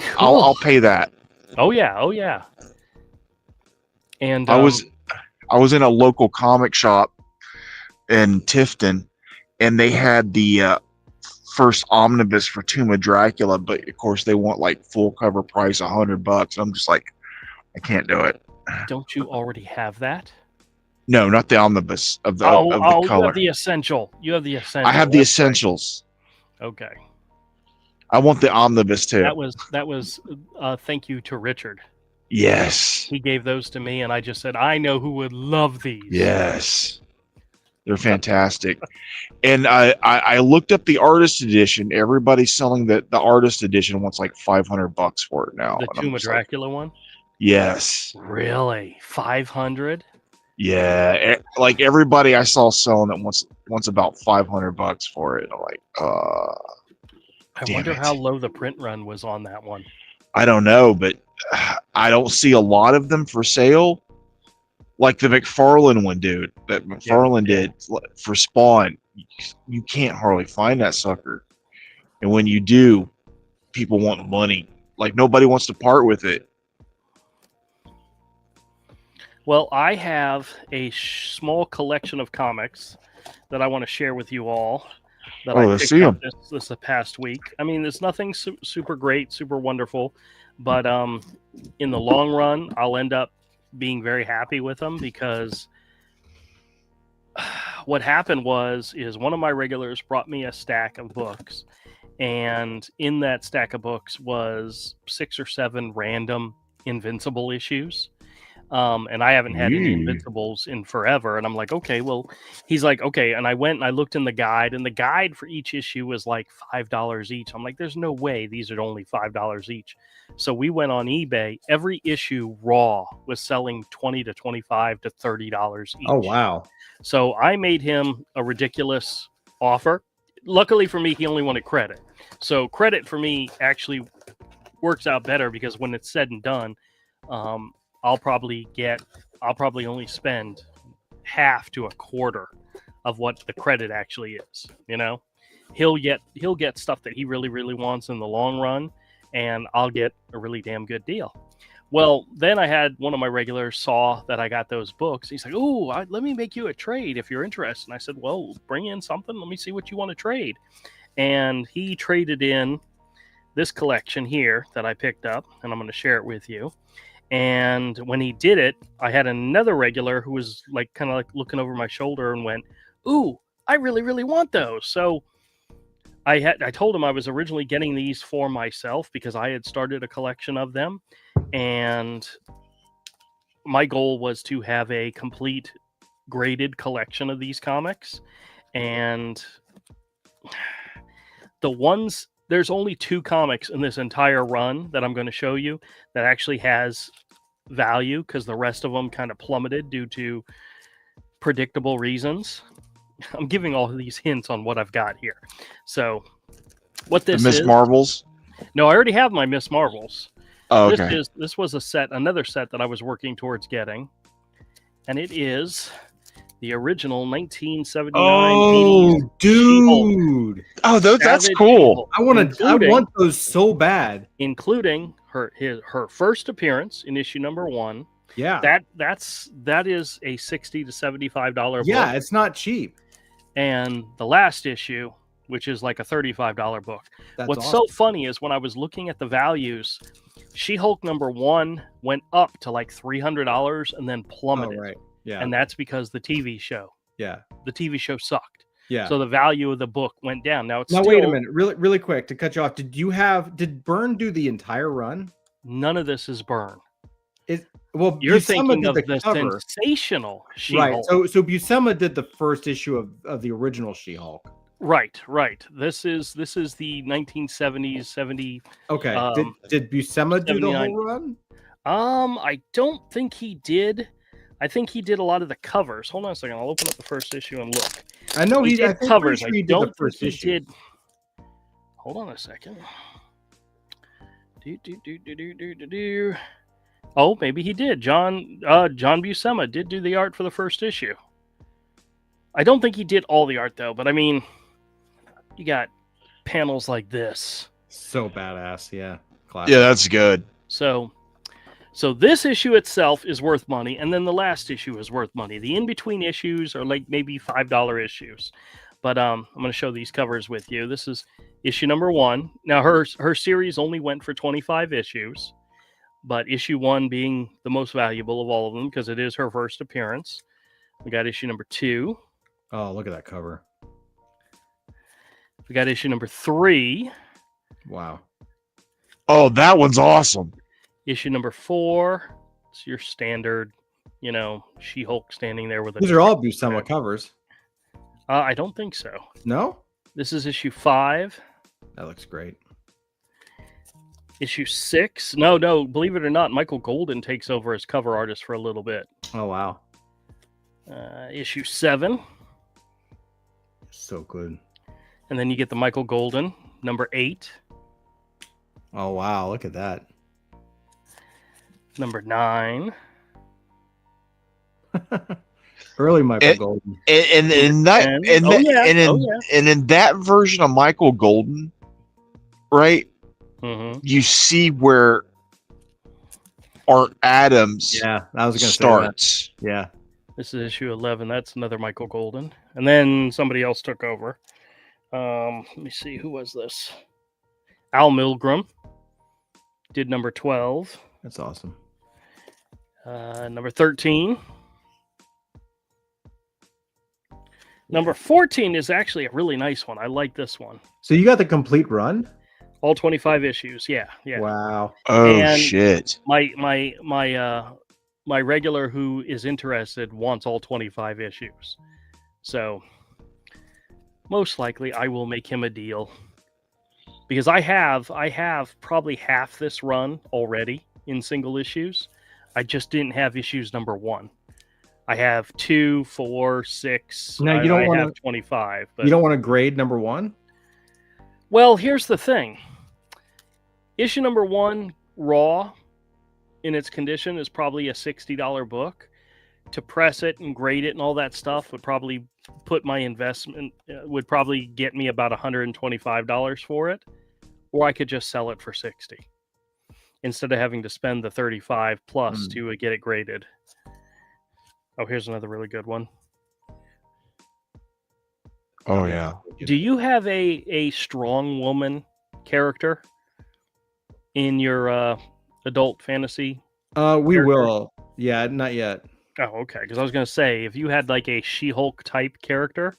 Cool. I'll pay that. Oh yeah. Oh yeah. And I was in a local comic shop in Tifton, and they had the first omnibus for Tomb of Dracula, but of course they want like full cover price $100. I'm just like, I can't do it. Don't you already have that? No, not the omnibus of the Oh, of the color. you have the essential. You have the essential. I have the That's essentials. right. Okay. I want the omnibus too. That was thank you to Richard. Yes. He gave those to me, and I just said, I know who would love these. Yes. They're fantastic. And I looked up the artist edition. Everybody's selling the artist edition wants like $500 for it now. The And I'm Tomb of just like, Dracula one? yes. Really? 500? Yeah. Like everybody I saw selling it wants about $500 for it. I'm like, I damn wonder it. how low the print run was on that one. I don't know, but I don't see a lot of them for sale. Like the McFarlane one, dude, that McFarlane did for Spawn. You can't hardly find that sucker. And when you do, people want money. Like nobody wants to part with it. Well, I have a small collection of comics that I want to share with you all. That I let's picked see up 'em. this past week. I mean, there's nothing super great, super wonderful, but in the long run, I'll end up being very happy with them because what happened is one of my regulars brought me a stack of books, and in that stack of books was 6 or 7 random Invincible issues. And I haven't had any Invincibles in forever. And I'm like, okay, well, he's like, okay. And I went and I looked in the guide, and the guide for each issue was like $5 each. I'm like, there's no way these are only $5 each. So we went on eBay. Every issue raw was selling $20 to $25 to $30 each. Oh, wow. So I made him a ridiculous offer. Luckily for me, he only wanted credit. So credit for me actually works out better because when it's said and done, I'll probably only spend half to a quarter of what the credit actually is. You know, he'll get stuff that he really wants in the long run, and I'll get a really damn good deal. Well, then I had one of my regulars saw that I got those books. He's like, "Oh, let me make you a trade if you're interested." And I said, "Well, bring in something. Let me see what you want to trade." And he traded in this collection here that I picked up, and I'm going to share it with you. And when he did it, I had another regular who was like kind of like looking over my shoulder and went, "Ooh, I really want those." So I told him I was originally getting these for myself because I had started a collection of them, and my goal was to have a complete graded collection of these comics. And there's only 2 comics in this entire run that I'm going to show you that actually has value because the rest of them kind of plummeted due to predictable reasons. I'm giving all of these hints on what I've got here. So what this Miss is... Marvels? No, I already have my Miss Marvels. Oh, okay. This was another set that I was working towards getting. And it is the original 1979. Oh, dude! Oh, that's Savage cool. Evil, I want those so bad. Including her first appearance in issue number 1. Yeah, that is a $60 to $75 book. Yeah, it's not cheap. And the last issue, which is like a $35 book. What's awesome. so funny is when I was looking at the values, She-Hulk number 1 went up to like $300 and then plummeted. Oh, right. Yeah. And that's because the TV show sucked. Yeah. So the value of the book went down. Now wait a minute, really quick to cut you off. Did Byrne do the entire run? None of this is Byrne. Well, You're Buscema thinking did of the the cover. sensational She-Hulk. Right. So Buscema did the first issue of the original She-Hulk. Right. This is the 1970s 70. Okay. Um, did Buscema do the 79. whole run? I don't think he did. I think he did a lot of the covers. Hold on a second. I'll open up the first issue and look. I know He I did think covers. pretty sure he I did the don't think first he issue. did. Hold on a second. Do. Oh, maybe he did. John Buscema did do the art for the first issue. I don't think he did all the art though, but I mean, you got panels like this. So badass, yeah. Classic. Yeah, that's good. So this issue itself is worth money, and then the last issue is worth money. The in-between issues are like maybe $5 issues. But I'm going to show these covers with you. This is issue number 1. Now her series only went for 25 issues, but issue 1 being the most valuable of all of them because it is her first appearance. We got issue number 2. Oh, look at that cover. We got issue number 3. Wow. Oh, that one's awesome. Issue number 4. It's your standard, She-Hulk standing there with a... These are all Buscema covers. I don't think so. No? This is issue 5. That looks great. Issue 6. No, believe it or not, Michael Golden takes over as cover artist for a little bit. Oh, wow. Issue 7. So good. And then you get the Michael Golden, number 8. Oh, wow. Look at that. Number 9. Early Michael Golden. And in that version of Michael Golden, right? Mm-hmm. You see where Art Adams I was going to starts. say that. Yeah. This is issue 11. That's another Michael Golden. And then somebody else took over. Let me see. Who was this? Al Milgrom did number 12. That's awesome. Number 13. Number 14 is actually a really nice one. I like this one. So you got the complete run? All 25 issues. Yeah. Wow. Oh, and shit. My regular who is interested wants all 25 issues. So most likely I will make him a deal. Because I have probably half this run already in single issues. I just didn't have issues number 1. I have 2, 4, 6. No, you don't want to have 25. But... You don't want to grade number 1? Well, here's the thing. Issue number 1, raw, in its condition, is probably a $60 book. To press it and grade it and all that stuff would probably put my investment, would probably get me about $125 for it. Or I could just sell it for $60 instead of having to spend the $35 plus to get it graded. Oh, here's another really good one. Oh, yeah. Do you have a strong woman character in your adult fantasy? We character? will. Yeah, not yet. Oh, okay. Because I was going to say, if you had like a She-Hulk type character,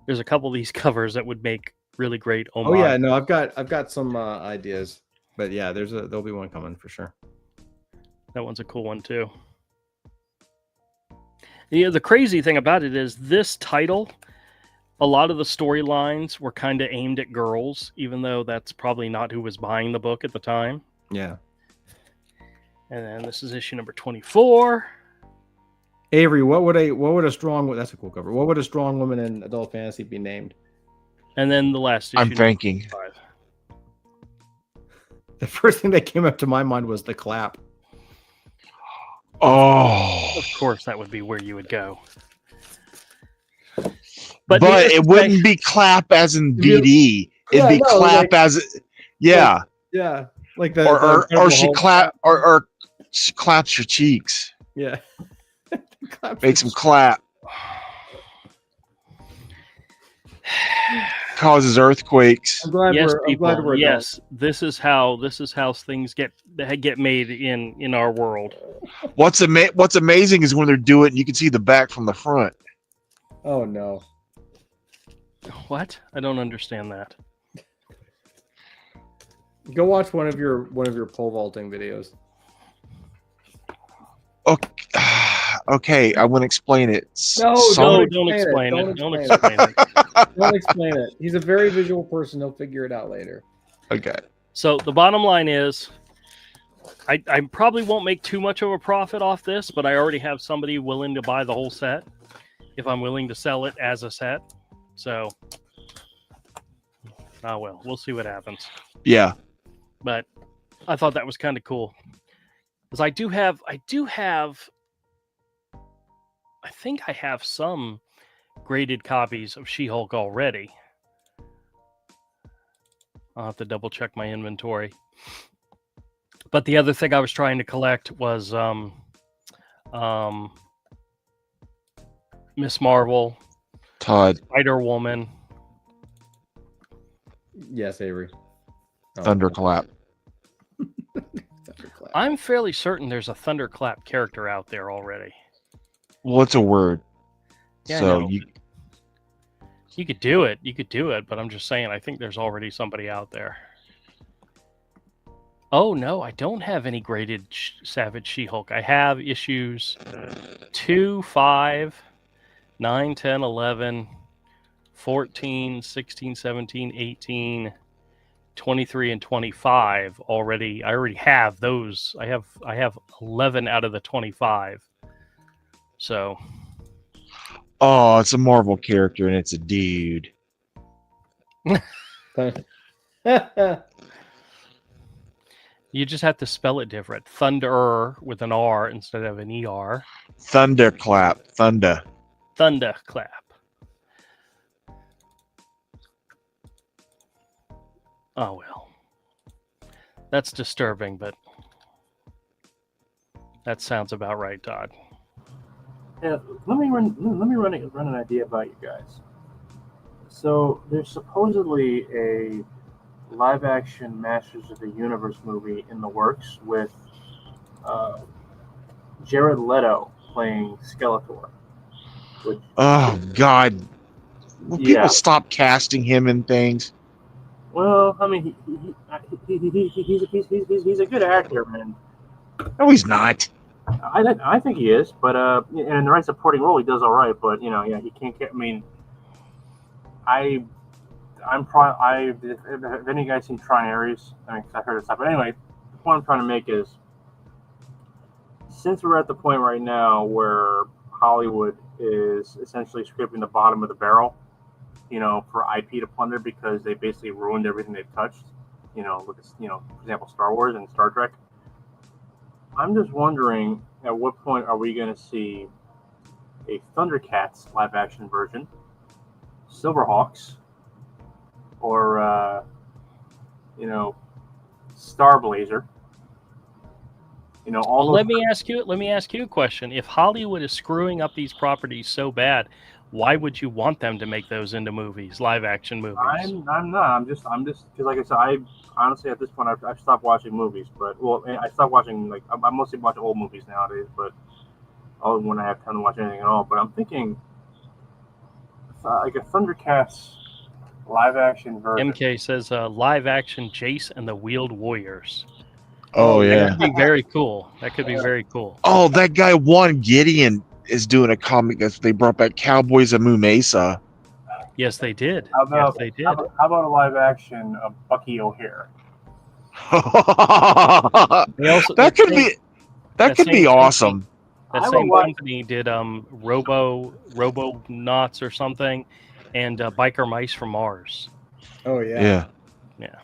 there's a couple of these covers that would make really great homage. Oh yeah, no, I've got some ideas, but yeah, there'll be one coming for sure. That one's a cool one too. Yeah, the crazy thing about it is this title, a lot of the storylines were kind of aimed at girls, even though that's probably not who was buying the book at the time. Yeah. And then this is issue number 24. Avery, what would a strong, that's a cool cover. What would a strong woman in adult fantasy be named? And then the last issue. I'm thinking. 25. The first thing that came up to my mind was the clap. Oh. Of course, that would be where you would go. But it wouldn't be clap as in BD. It'd be clap as, yeah. Yeah, like the or she clap or she claps your cheeks. Yeah. Makes them clap. Causes earthquakes. I'm glad we're yes, this is how things get made in our world. What's amazing is when they're doing it, you can see the back from the front. Oh no. What? I don't understand that. Go watch one of your pole vaulting videos. Okay, I won't explain it. No, Sonic- Don't explain it. Don't explain explain it. Don't explain it. He's a very visual person. He'll figure it out later. Okay. So the bottom line is, I probably won't make too much of a profit off this, but I already have somebody willing to buy the whole set if I'm willing to sell it as a set. So, well, we'll see what happens. Yeah. But I thought that was kind of cool because I think I have some graded copies of She-Hulk already. I'll have to double check my inventory. But the other thing I was trying to collect was Miss Marvel, Todd. Spider-Woman. Yes, Avery. Thunderclap. Thunderclap. I'm fairly certain there's a Thunderclap character out there already. Well, it's a word. Yeah, I so know. You could do it. You could do it, but I'm just saying I think there's already somebody out there. Oh, no, I don't have any graded Savage She-Hulk. I have issues 2, 5, 9, 10, 11, 14, 16, 17, 18, 23, and 25 already. I already have those. I have 11 out of the 25. So... Oh, it's a Marvel character and it's a dude. You just have to spell it different. Thunder with an R instead of an ER. Thunderclap. Thunder. Thunderclap. Oh, well. That's disturbing, but that sounds about right, Todd. Yeah, let me run an idea about you guys. So there's supposedly a live-action Masters of the Universe movie in the works with Jared Leto playing Skeletor. Which, Oh God! Will Yeah. people stop casting him in things? well, I mean, he's a good actor, man. No, he's not. I think he is, but in the right supporting role, he does all right. But you know, yeah, he can't get. I mean, if any guys seen Tron Ares, I mean, I've heard of stuff. But anyway, the point I'm trying to make is, since we're at the point right now where Hollywood is essentially scraping the bottom of the barrel, you know, for IP to plunder because they basically ruined everything they've touched. You know, look at, for example, Star Wars and Star Trek. I'm just wondering, at what point are we going to see a Thundercats live-action version, Silverhawks, or Star Blazer? You know, all Well, those. let me ask you a question. If Hollywood is screwing up these properties so bad, why would you want them to make those into movies, live action movies? I'm not. I'm just because, like I said, I honestly at this point I've stopped watching movies. But I stopped watching I mostly watch old movies nowadays. But only when I have time to watch anything at all. But I'm thinking like a Thundercats live action version. MK says live action Jace and the Wheeled Warriors. Oh yeah. That could be very cool. That could be very cool. Oh, that guy Juan Gideon is doing a comic that they brought back Cowboys of Moo Mesa. Yes, they did. How about, yes, they did. How about a live action of Bucky O'Hare? That could be awesome. That I same will watch- company did Robo-Knots or something, and Biker Mice from Mars. Oh yeah. Yeah.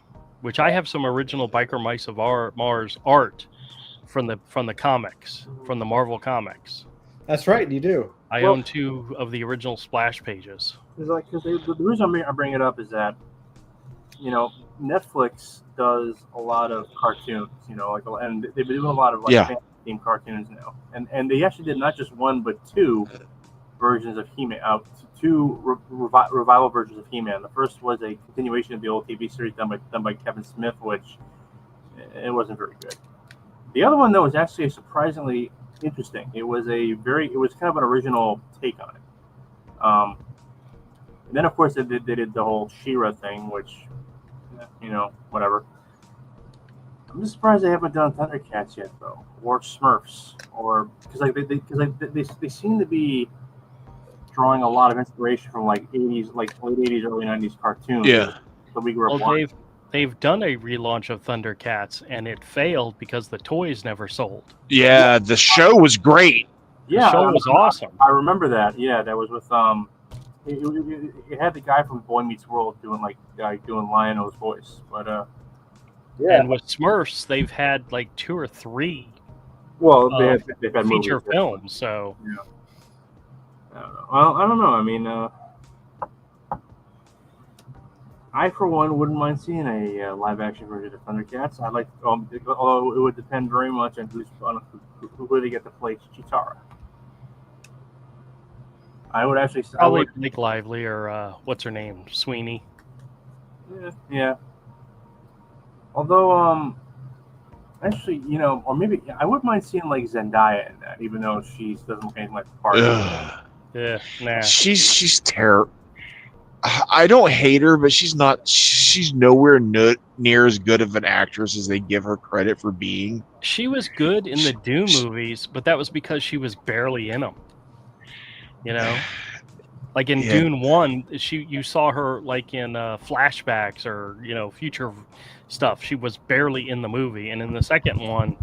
Which I have some original Biker Mice of Mars art from the comics, from the Marvel comics. That's right. You do. I own 2 of the original splash pages. Because the reason I bring it up is that, you know, Netflix does a lot of cartoons, you know, and they've been doing a lot of fan themed cartoons now, and they actually did not just 1 but 2 versions of He-Man, 2 revival versions of He-Man. The first was a continuation of the old TV series done by Kevin Smith, which it wasn't very good. The other one though was actually surprisingly interesting. It was kind of an original take on it. And then of course they did the whole She-Ra thing, which, you know, whatever. I'm just surprised they haven't done Thundercats yet, though, or Smurfs, or because they seem to be drawing a lot of inspiration from like late 80s, early 90s cartoons. Yeah. So we grew up Well, watching. they've done a relaunch of Thundercats, and it failed because the toys never sold. Yeah, the show was great. Yeah, The show was awesome. I remember that. Yeah, that was with it had the guy from Boy Meets World doing doing Lion-O's voice, but yeah. And with Smurfs, they've had like 2 or 3 Well, they've had feature movies. films. So Yeah. I don't know. Well, I don't know. I mean, I for one wouldn't mind seeing a live action version of Thundercats. I'd like, although it would depend very much on who they get to play Chitara. I would actually probably Blake Lively or what's her name, Sweeney. Yeah. Although, actually, or maybe I wouldn't mind seeing like Zendaya in that, even though she doesn't look anything like the part. Yeah, nah. She's terrible. I don't hate her, but she's nowhere near as good of an actress as they give her credit for being. She was good in the Dune movies, but that was because she was barely in them. Like in Dune 1, you saw her like in flashbacks or future stuff. She was barely in the movie, and in the second one,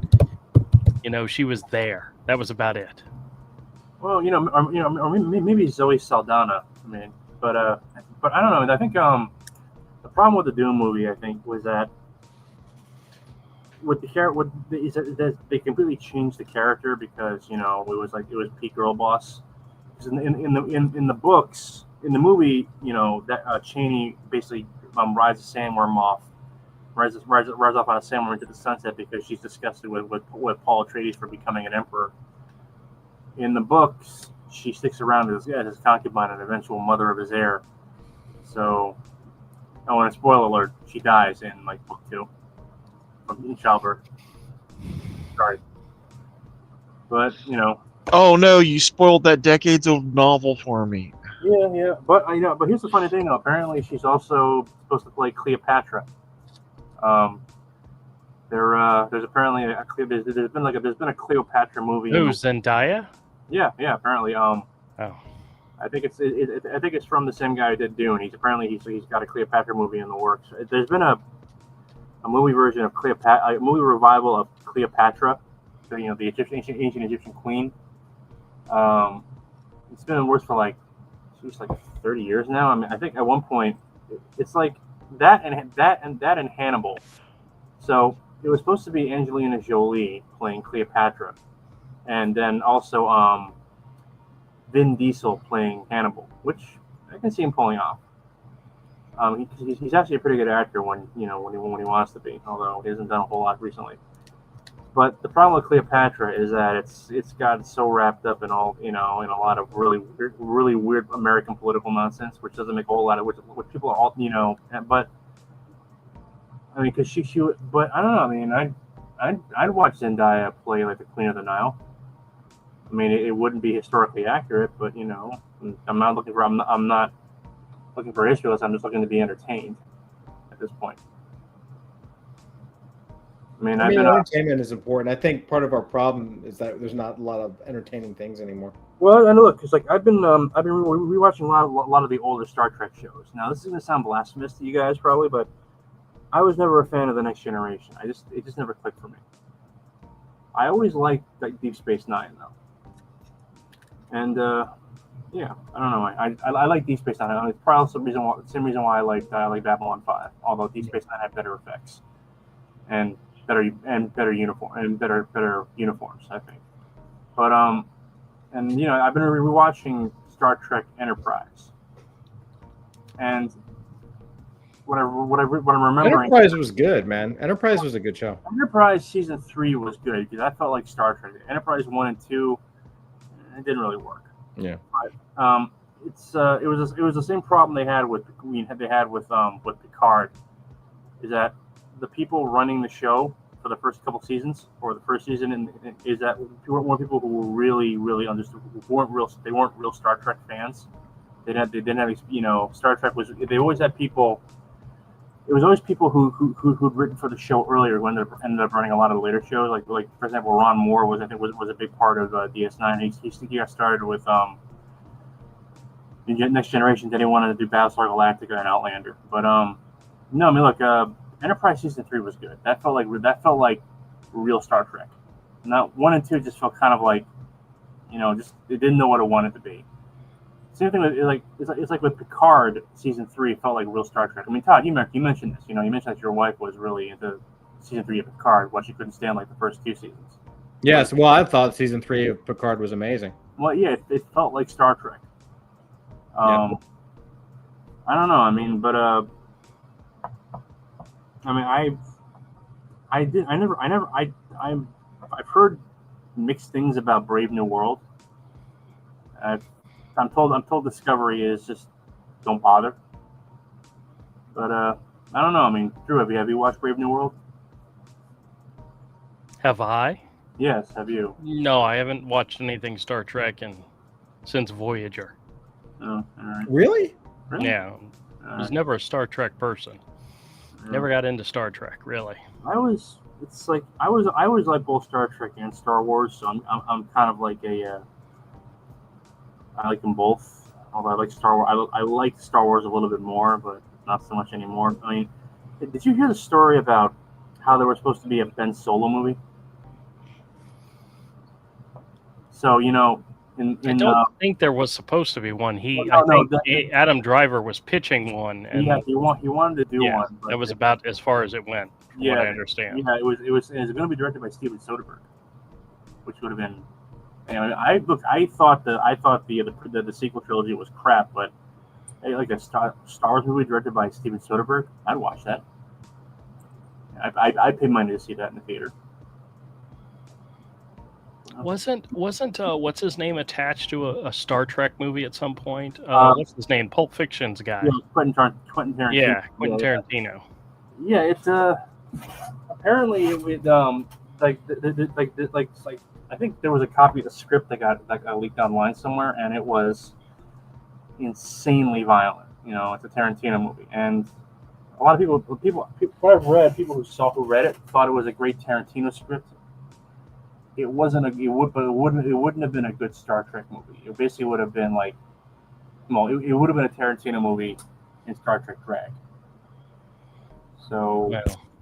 she was there. That was about it. Well, or maybe Zoe Saldana. I mean, but I don't know. I think the problem with the Dune movie, I think, was that with the character, they completely changed the character because it was Pete Girlboss. In the books, in the movie, that Cheney basically rides a sandworm off, rides off on a sandworm into the sunset because she's disgusted with Paul Atreides for becoming an emperor. In the books, she sticks around as his concubine and eventual mother of his heir. So, and spoiler alert, she dies in book 2 in childbirth. Sorry, but Oh no, you spoiled that decades-old novel for me. Yeah, but but here's the funny thing though. Apparently, she's also supposed to play Cleopatra. There's apparently there's been a Cleopatra movie. Who, Zendaya? Yeah. Apparently, I think it's from the same guy who did Dune. He's got a Cleopatra movie in the works. There's been a movie version of Cleopatra, a movie revival of Cleopatra, the ancient Egyptian queen. It's been in the works for like 30 years now. I mean, I think at one point it's like that and Hannibal. So it was supposed to be Angelina Jolie playing Cleopatra, and then also Vin Diesel playing Hannibal, which I can see him pulling off. He's actually a pretty good actor when he wants to be, although he hasn't done a whole lot recently. But the problem with Cleopatra is that it's gotten so wrapped up in all in a lot of really weird American political nonsense, which doesn't make a whole lot of which people are all But I mean, because but I don't know. I mean, I'd watch Zendaya play like the Queen of the Nile. I mean, it wouldn't be historically accurate, but I'm not looking for issues. I'm just looking to be entertained at this point. I mean, entertainment is important. I think part of our problem is that there's not a lot of entertaining things anymore. Well, and look, because I've been rewatching a lot of the older Star Trek shows. Now, this is going to sound blasphemous to you guys probably, but I was never a fan of The Next Generation. It just never clicked for me. I always liked Deep Space Nine though, and yeah, I don't know. I like Deep Space Nine. It's probably the same reason why I like Babylon 5. Although Deep Space Nine had better effects and better uniforms, I think. But and I've been rewatching Star Trek Enterprise, and what I'm remembering. Enterprise was good, man. Enterprise was a good show. Enterprise season 3 was good because I felt like Star Trek. Enterprise 1 and 2, it didn't really work. Yeah. But, it was the same problem they had with Picard, is that the people running the show for the first couple seasons or the first season is that weren't people who were really understood, they weren't real Star Trek fans. They didn't have Star Trek was, they always had people it was always people who'd written for the show earlier who ended up running a lot of the later shows. Like for example, Ron Moore was a big part of DS9. He got started with Next Generation. Then he wanted to do Battlestar Galactica and Outlander. But no, I mean look, Enterprise season 3 was good. That felt like real Star Trek. Not 1 and 2 just felt kind of like, just it didn't know what it wanted to be. Same thing with it's like with Picard season 3 felt like real Star Trek. I mean, Todd, you mentioned this. You mentioned that your wife was really into season 3 of Picard, while she couldn't stand like the first 2 seasons. Yes, well, I thought season 3 of Picard was amazing. Well, yeah, it felt like Star Trek. I don't know. I mean, but I've heard mixed things about Brave New World. I'm told Discovery is just don't bother. But I don't know. I mean, Drew, have you watched Brave New World? Have I? Yes, have you? No, I haven't watched anything Star Trek since Voyager. Oh, all right. Really? Yeah, I was never a Star Trek person. Never got into Star Trek, really. I was like both Star Trek and Star Wars, so I'm kind of like I like them both. Although I like Star Wars, I like Star Wars a little bit more, but not so much anymore. I mean, did you hear the story about how there was supposed to be a Ben Solo movie? So I don't think there was supposed to be one. I think Adam Driver was pitching one, and he wanted to do one. But that was about as far as it went, from what I understand. Yeah, it was going to be directed by Steven Soderbergh, which would have been. I thought the sequel trilogy was crap, but hey, like a Star Wars movie directed by Steven Soderbergh, I'd watch that. I'd pay money to see that in the theater. Wasn't what's his name attached to a Star Trek movie at some point? What's his name? Pulp Fiction's guy. Yeah, Quentin Tarantino. Yeah, Quentin Tarantino. Yeah, it's apparently it would like I think there was a copy of the script that got leaked online somewhere, and it was insanely violent. It's a Tarantino movie, and a lot of people what I've read, people who read it thought it was a great Tarantino script. It wasn't it wouldn't have been a good Star Trek movie. It basically would have been like, it would have been a Tarantino movie in Star Trek drag. So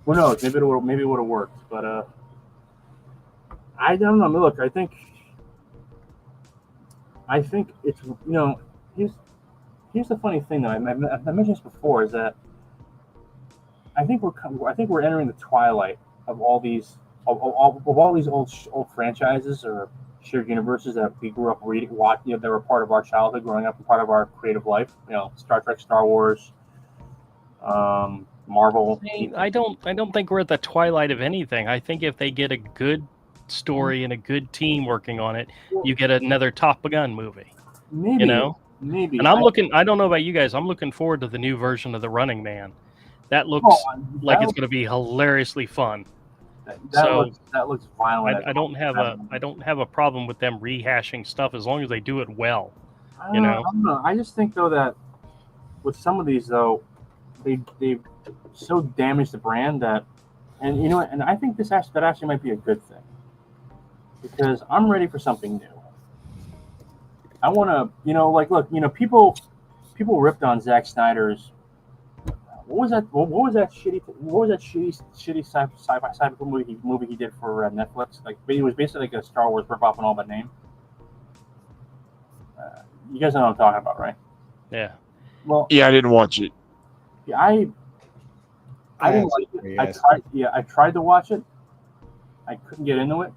who knows? Maybe it would have worked, but I don't know. Look, I think it's here's the funny thing though. I mentioned this before, is that I think we're entering the twilight of all these old franchises or shared universes that we grew up reading, watching, that were part of our childhood, growing up, and part of our creative life. Star Trek, Star Wars, Marvel. I don't think we're at the twilight of anything. I think if they get a good story and a good team working on it, you get another Top Gun movie. Maybe. Maybe. And I don't know about you guys, I'm looking forward to the new version of The Running Man. That looks like it's going to be hilariously fun. That looks violent. I don't have a problem with them rehashing stuff as long as they do it well. I don't know. I just think though that with some of these though, they so damaged the brand that, and I think that actually might be a good thing, because I'm ready for something new. I want to, people ripped on Zack Snyder's. What was that shitty sci-fi movie he did for Netflix? Like, it was basically like a Star Wars rip-off in all but name. You guys know what I'm talking about, right? Yeah. Well. Yeah, I didn't watch it. Yeah, I didn't like it. I tried to watch it. I couldn't get into it.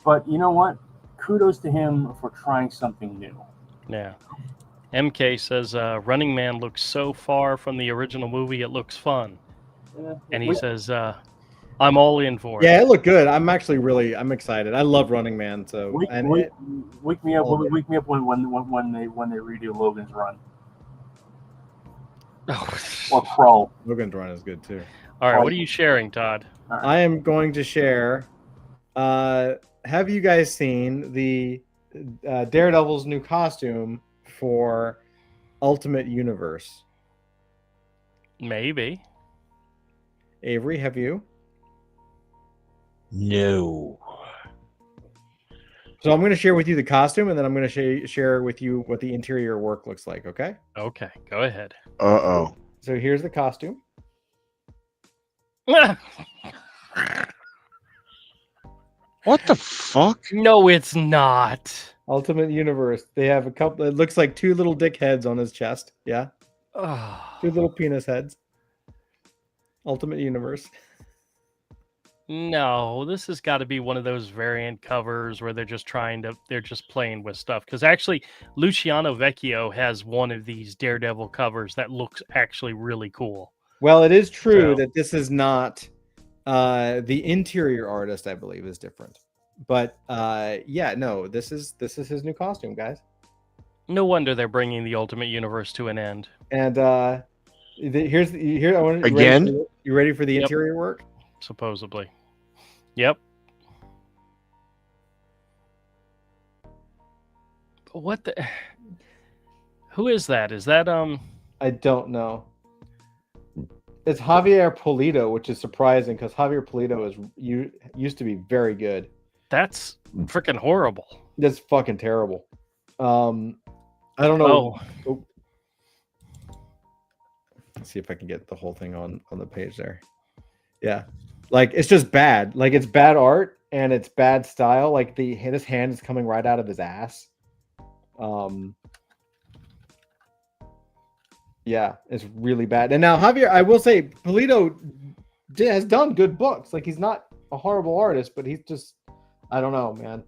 But you know what? Kudos to him for trying something new. Yeah. MK says, Running Man looks so far from the original movie, it looks fun. And he says, I'm all in for it. Yeah, it looked good. I'm excited. I love Running Man. So wake me up when they redo Logan's Run. Or Pro. Logan's Run is good too. All right, what are you sharing, Todd? Right. I am going to share. Have you guys seen the Daredevil's new costume for Ultimate Universe? Maybe. Avery, have you? No. So I'm going to share with you the costume, and then I'm going to share with you what the interior work looks like. Okay. Okay, go ahead. Uh-oh. So here's the costume. What the fuck? No, it's not. Ultimate Universe. They have a couple. It looks like two little dick heads on his chest. Yeah. Two little penis heads. Ultimate Universe. No, this has got to be one of those variant covers where they're just playing with stuff. Because actually, Luciano Vecchio has one of these Daredevil covers that looks actually really cool. Well, it is true that this is not the interior artist, I believe, is different. But yeah, no, this is his new costume, guys. No wonder they're bringing the Ultimate Universe to an end. And here I want again. You ready for the interior work? Supposedly. Yep. What the? Who is that? Is that I don't know. It's Javier Pulido, which is surprising because Javier Pulido used to be very good. That's freaking horrible. That's fucking terrible. I don't know. Oh. Let's see if I can get the whole thing on the page there. Yeah. Like it's just bad. Like it's bad art and it's bad style. Like his hand is coming right out of his ass. Yeah, it's really bad. And now Javier, I will say, Pulido has done good books. Like he's not a horrible artist, but he's just, I don't know, man.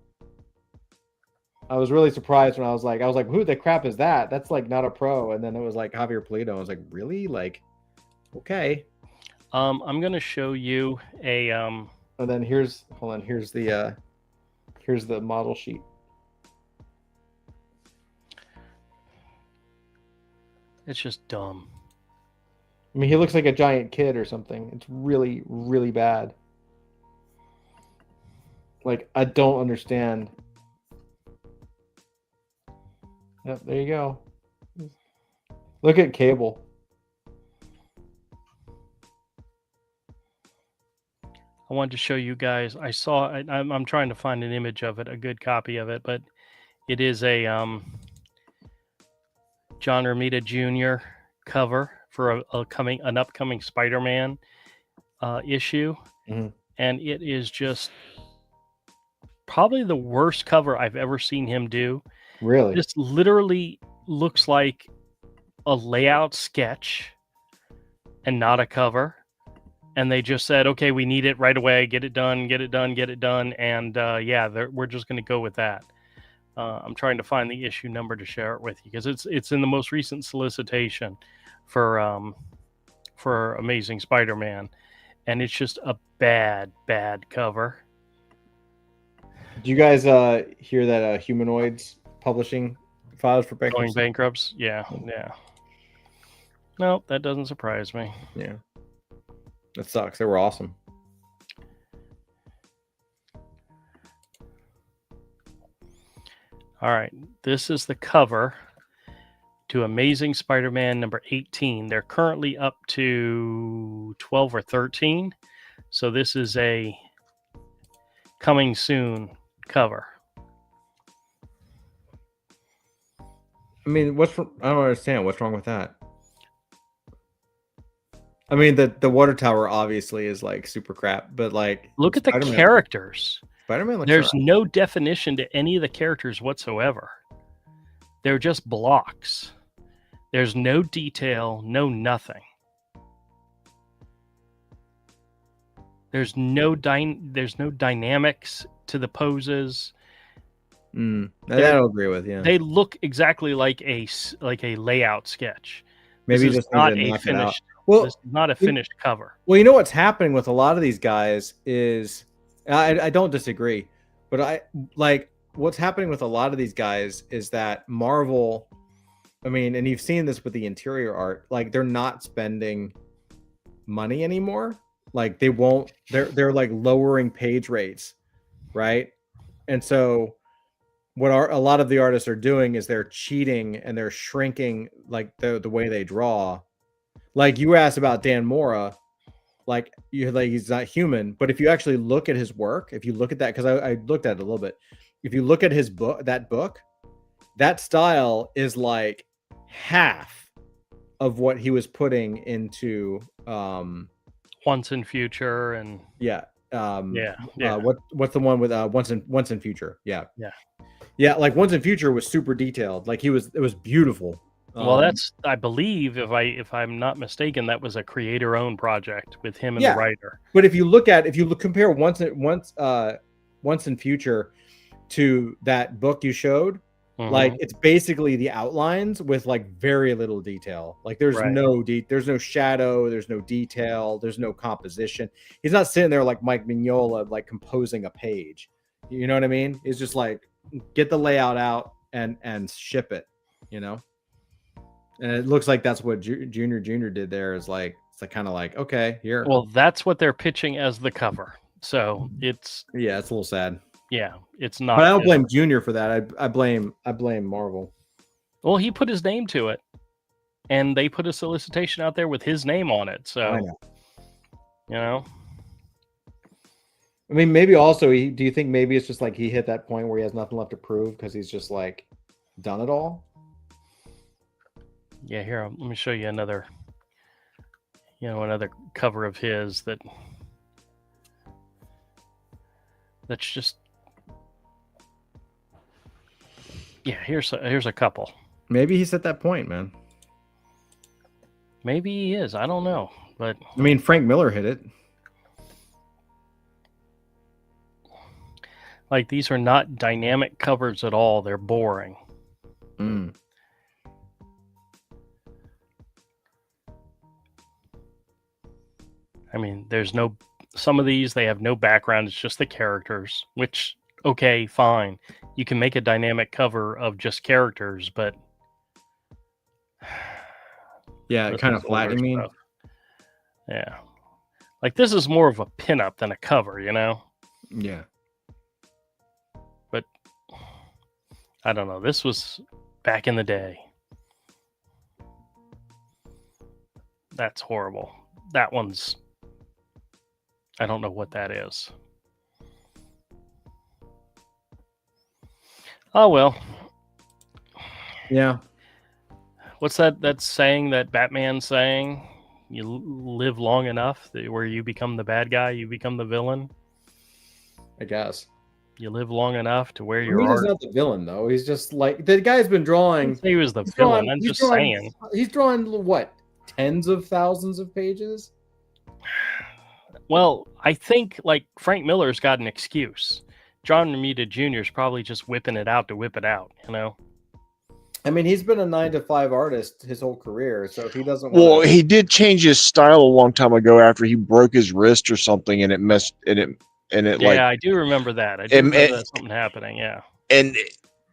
I was really surprised when I was like, who the crap is that? That's like not a pro. And then it was like Javier Pulido. I was like, really? Like, okay. I'm gonna show you a And then here's the model sheet. It's just dumb. I mean, he looks like a giant kid or something. It's really, really bad. Like, I don't understand. Yep, there you go. Look at Cable. I wanted to show you guys. I'm trying to find an image of it, a good copy of it, but it is a John Romita Jr. cover for an upcoming Spider-Man issue, and it is just probably the worst cover I've ever seen him do. Really? This literally looks like a layout sketch and not a cover. And they just said, okay, we need it right away. Get it done. And we're just going to go with that. I'm trying to find the issue number to share it with you because it's in the most recent solicitation for Amazing Spider-Man. And it's just a bad cover. Do you guys hear that Humanoids publishing files for bankruptcy? Going bankrupts? Yeah. No, that doesn't surprise me. Yeah. That sucks. They were awesome. All right. This is the cover to Amazing Spider-Man number 18. They're currently up to 12 or 13. So this is a coming soon cover. I mean, I don't understand. What's wrong with that? I mean, the water tower obviously is like super crap, but like, look at the characters. Spider-Man looks There's right. no definition to any of the characters whatsoever. They're just blocks. There's no detail, no nothing. There's no dynamics to the poses. That I'll agree with. Yeah, they look exactly like a layout sketch. Maybe this is not a finished. Well, this is not a finished cover. Well, you know what's happening with a lot of these guys is, I don't disagree, but what's happening with a lot of these guys is that Marvel, I mean, and you've seen this with the interior art, like they're not spending money anymore. Like they won't, they're like lowering page rates, right? And so what a lot of the artists are doing is they're cheating and they're shrinking like the way they draw. Like you asked about Dan Mora, like he's not human, but if you actually look at his work, if you look at that, because I looked at it a little bit, if you look at his book, that style is like half of what he was putting into Once and Future and what's the one with Once and Future? Yeah. Like Once and Future was super detailed. Like it was beautiful. Well, that's, I believe, if I'm not mistaken, that was a creator-owned project with him and the writer. But if you compare Once and Future to that book you showed, like it's basically the outlines with like very little detail. Like there's there's no shadow, there's no detail, there's no composition. He's not sitting there like Mike Mignola, like composing a page. You know what I mean? It's just like get the layout out and ship it. You know. And it looks like that's what Junior did there. Is like it's like kind of like okay here. Well, that's what they're pitching as the cover. So it's a little sad. Yeah, it's not. But I don't blame Junior for that. I blame Marvel. Well, he put his name to it, and they put a solicitation out there with his name on it. So you know. I mean, maybe also do you think maybe it's just like he hit that point where he has nothing left to prove because he's just like done it all? Yeah, here, let me show you another cover of his that's just, here's a couple. Maybe he's at that point, man. Maybe he is. I don't know, but I mean, Frank Miller hit it. Like these are not dynamic covers at all. They're boring. I mean, some of these, they have no background. It's just the characters, which, okay, fine. You can make a dynamic cover of just characters, but kind of flat, you mean? Yeah. Like this is more of a pinup than a cover, you know? Yeah. But I don't know. This was back in the day. That's horrible. That one's, I don't know what that is. Oh, well. Yeah. What's that saying that Batman's saying? You live long enough where you become the bad guy, you become the villain? I guess. You live long enough to where you're... He's not the villain, though. He's just like... The guy's been drawing... He was the villain. I'm just saying. He's drawing, what, tens of thousands of pages? Well, I think like Frank Miller's got an excuse. John Romita Jr. is probably just whipping it out to whip it out, you know? I mean, he's been a 9-to-5 artist his whole career, so if he doesn't... Well, he did change his style a long time ago after he broke his wrist or something, and it messed... And it like... Yeah, I do remember that. I do remember something happening, yeah. And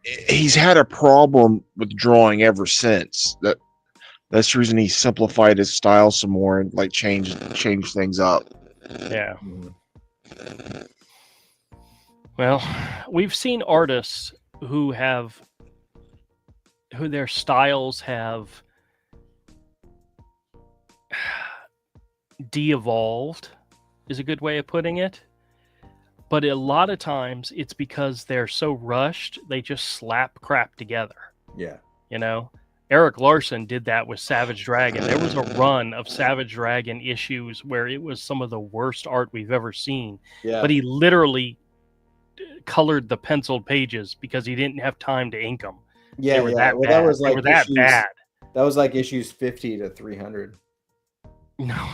he's had a problem with drawing ever since. That's the reason he simplified his style some more and like changed things up. Yeah. Well, we've seen artists who their styles have de-evolved, is a good way of putting it. But a lot of times it's because they're so rushed, they just slap crap together. Yeah. You know? Eric Larson did that with Savage Dragon. There was a run of Savage Dragon issues where it was some of the worst art we've ever seen. Yeah. But he literally colored the penciled pages because he didn't have time to ink them. Yeah, they were that bad. That was like that bad. That was like issues 50 to 300. No.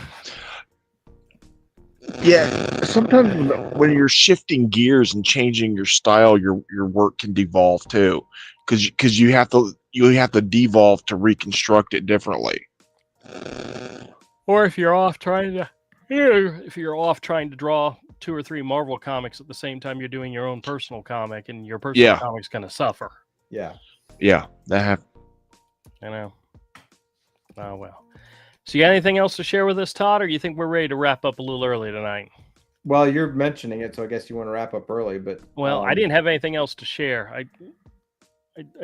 Yeah, sometimes when you're shifting gears and changing your style, your work can devolve too, because you have to devolve to reconstruct it differently. Or if you're off trying to draw 2 or 3 Marvel comics at the same time you're doing your own personal comic, and your personal comic's going to suffer. Yeah. Yeah, that happens. I know. Oh well. So you got anything else to share with us, Todd, or do you think we're ready to wrap up a little early tonight? Well, you're mentioning it, so I guess you want to wrap up early. But I didn't have anything else to share. I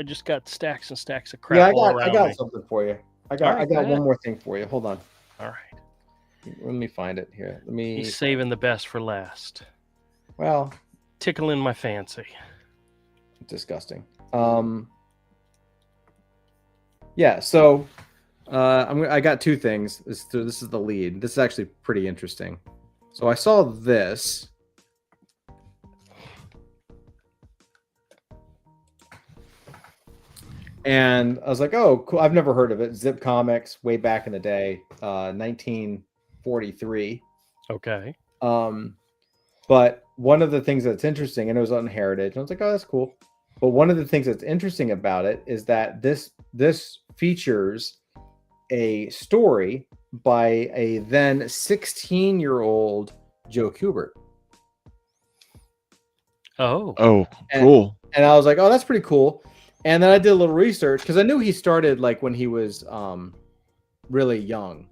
just got stacks and stacks of crap. Yeah, I got something for you. I got one more thing for you. Hold on. All right. Let me find it here. Let me. He's saving the best for last. Well, Tickling my fancy. disgusting. Yeah. So, I got two things. This is the lead. This is actually pretty interesting. So I saw this. And I was like, oh, cool. I've never heard of it. Zip Comics, way back in the day, 1943. Okay. But one of the things that's interesting, and it was on Heritage, and I was like, oh, that's cool. But one of the things that's interesting about it is that this features a story by a then 16-year-old Joe Kubert. Oh, cool. And I was like, oh, that's pretty cool. And then I did a little research because I knew he started like when he was really young,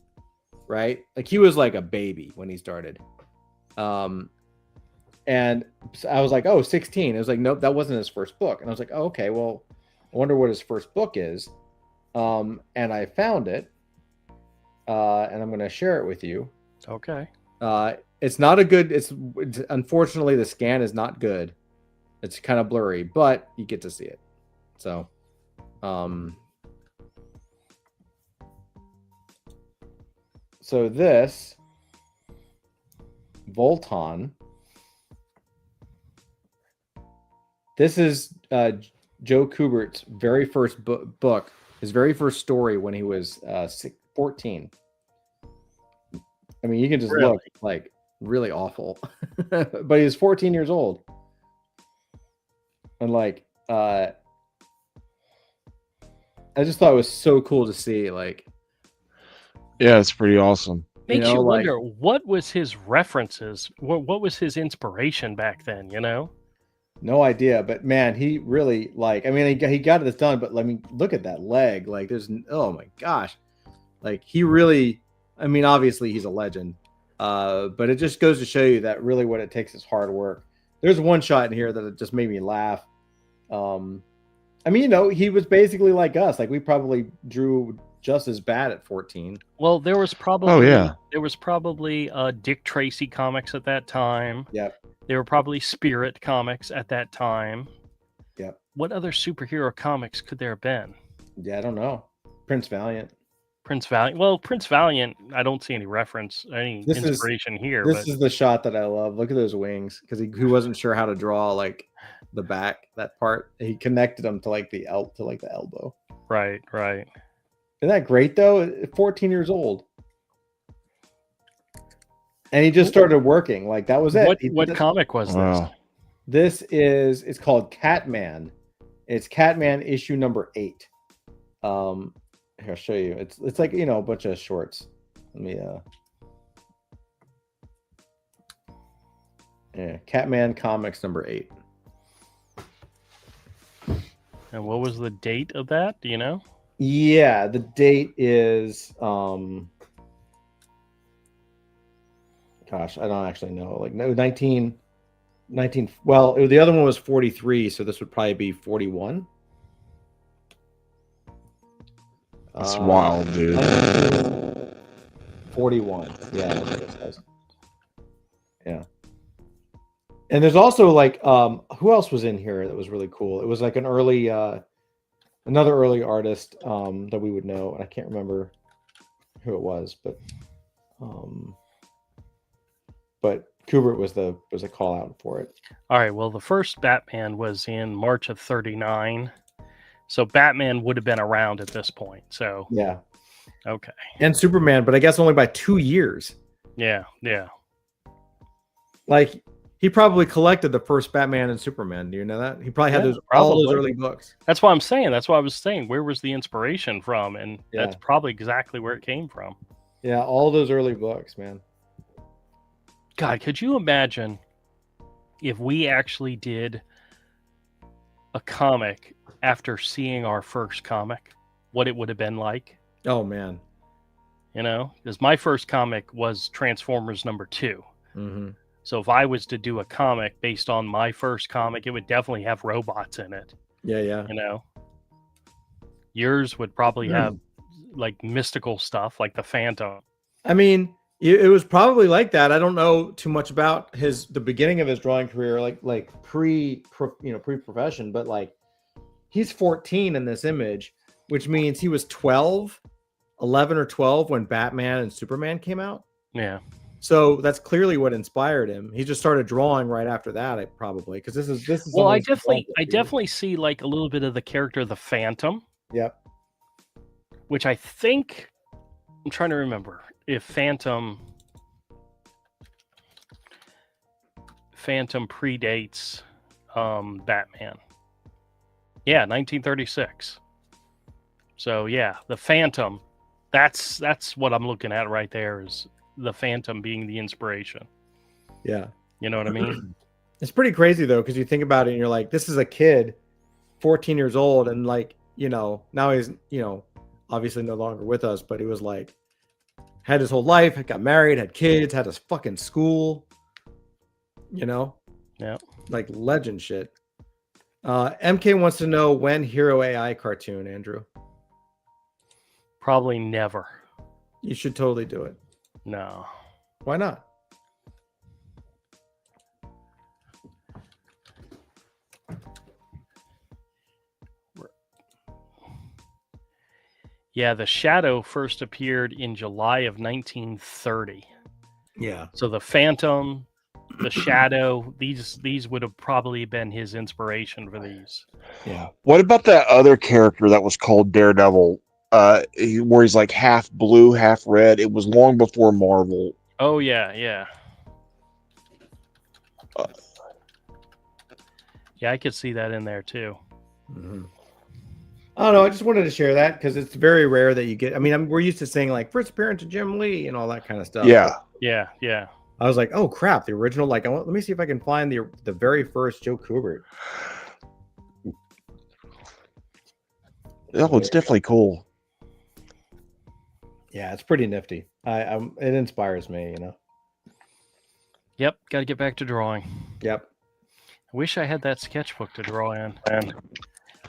right? Like he was like a baby when he started. And I was like, oh, 16. It was like, nope, that wasn't his first book. And I was like, oh, okay, well, I wonder what his first book is. And I found it. And I'm going to share it with you. Okay. It's not a good, it's unfortunately the scan is not good. It's kind of blurry, but you get to see it. So, so this Volton, this is Joe Kubert's very first book, his very first story when he was 14. I mean, you can just look like really awful, but he was 14 years old. And like, I just thought it was so cool to see, like, yeah, it's pretty awesome. Makes you wonder, what was his references? What was his inspiration back then? You know, no idea. But man, he really like. I mean, he got this done. But let me look at that leg. Like, there's oh my gosh, like he really. I mean, obviously he's a legend. But it just goes to show you that really what it takes is hard work. There's one shot in here that just made me laugh. I mean, you know, he was basically like us. Like we probably drew just as bad at 14. Well, there was probably Dick Tracy comics at that time. Yep. There were probably Spirit comics at that time. Yep. What other superhero comics could there have been? Yeah, I don't know. Prince Valiant. Well, Prince Valiant, I don't see any reference, any inspiration here. This is the shot that I love. Look at those wings, because he wasn't sure how to draw like the back, that part. He connected them to like the elbow. Right. Isn't that great though? 14 years old. And he just started working. Like that was it. What comic was this? It's called Catman. It's Catman issue number 8. Here, I'll show you. It's like, you know, a bunch of shorts. Let me Catman Comics number 8. And what was the date of that? Do you know? Yeah, the date is gosh, I don't actually know. Like no 19 well, the other one was 43, so this would probably be 41. That's wild, dude. 41. Yeah, that's what it says. Yeah. And there's also like who else was in here that was really cool? It was like an early another early artist that we would know, and I can't remember who it was, but Kubert was a call out for it. All right, well, the first Batman was in March of 39. So Batman would have been around at this point. So yeah. Okay. And Superman, but I guess only by 2 years. Yeah. Like he probably collected the first Batman and Superman. Do you know that? He probably had all those early books. That's what I'm saying. That's why I was saying, where was the inspiration from? And that's probably exactly where it came from. Yeah, all those early books, man. God, could you imagine if we actually did a comic after seeing our first comic, what it would have been like? Oh, man. You know, because my first comic was Transformers number 2. Mm-hmm. So if I was to do a comic based on my first comic, it would definitely have robots in it. Yeah. You know, yours would probably have like mystical stuff like the Phantom. I mean, it was probably like that. I don't know too much about the beginning of his drawing career, like pre-profession, but like he's 14 in this image, which means he was 11 or 12 when Batman and Superman came out. Yeah. So that's clearly what inspired him. He just started drawing right after that, probably, because this is. Well, I definitely see like a little bit of the character, the Phantom. Yep. Which I think I'm trying to remember if Phantom predates Batman. Yeah, 1936. So yeah, the Phantom. That's what I'm looking at right there. Is the Phantom being the inspiration? Yeah, you know what I mean. It's pretty crazy though, because you think about it and you're like, this is a kid, 14 years old, and like now he's obviously no longer with us, but he was like had his whole life, got married, had kids, had his fucking school. Yeah, like legend shit. MK wants to know when Hero AI cartoon, Andrew. Probably never. You should totally do it. No. Why not? Yeah, the Shadow first appeared in July of 1930. Yeah. So the Phantom, the Shadow, these would have probably been his inspiration for these. Yeah. What about that other character that was called Daredevil, where he's like half blue, half red? It was long before Marvel. Oh yeah. Yeah, I could see that in there too. Mm-hmm. I don't know. I just wanted to share that because it's very rare that you get. I mean, we're used to saying like first appearance of Jim Lee and all that kind of stuff. Yeah. Yeah. I was like, oh crap, the original. Like, let me see if I can find the very first Joe Kubert. Oh, it's definitely cool. Yeah, it's pretty nifty. It inspires me, Yep, got to get back to drawing. Yep. I wish I had that sketchbook to draw in.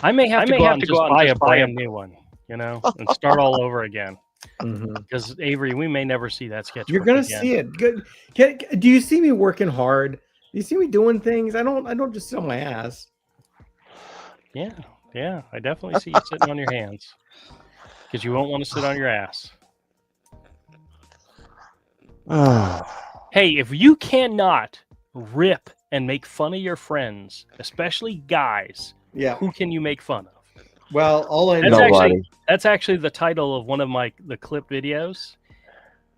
I may have to go out and just buy a brand new one, and start all over again. Because Avery, we may never see that sketchbook. You're gonna see it. Good. Do you see me working hard? Do you see me doing things? I don't just sit on my ass. Yeah. I definitely see you sitting on your hands. Because you won't want to sit on your ass. Hey, if you cannot rip and make fun of your friends, especially guys, who can you make fun of? Well, all I know that's actually the title of one of the clip videos.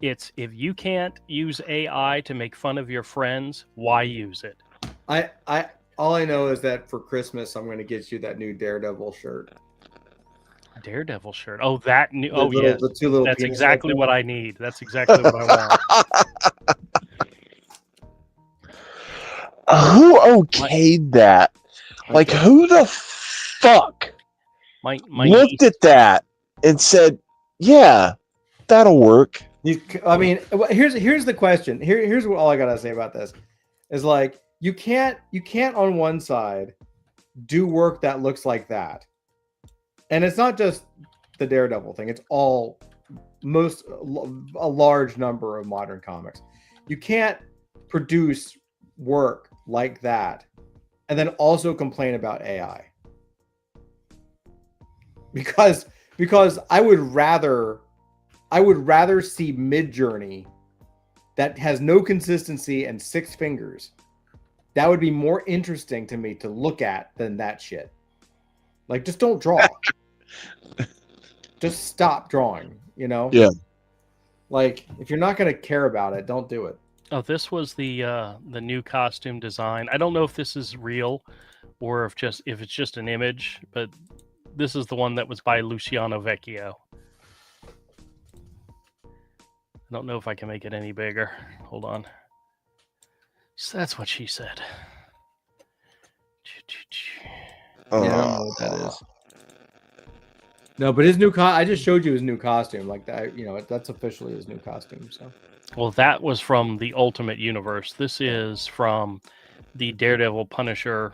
It's if you can't use AI to make fun of your friends, why use it? All I know is that for Christmas I'm going to get you that new Daredevil shirt. Daredevil shirt. Oh, that new. Yes. The two little. That's exactly what I need. That's exactly what I want. Who okayed that? Like, who the fuck my looked at that and said, "Yeah, that'll work"? I mean, here's the question. Here's what all I gotta say about this is like you can't on one side do work that looks like that, and it's not just the Daredevil thing. It's a large number of modern comics. You can't produce work like that and then also complain about AI. Because I would rather see Midjourney that has no consistency and 6 fingers. That would be more interesting to me to look at than that shit. Like, just don't draw. Just stop drawing, Yeah. Like, if you're not going to care about it, don't do it. Oh, this was the new costume design. I don't know if this is real or if it's just an image, but this is the one that was by Luciano Vecchio. I don't know if I can make it any bigger. Hold on. So that's what she said. Yeah, I don't know what that is. No, but his new I just showed you his new costume. Like that, that's officially his new costume. So. Well, that was from the Ultimate Universe. This is from the Daredevil Punisher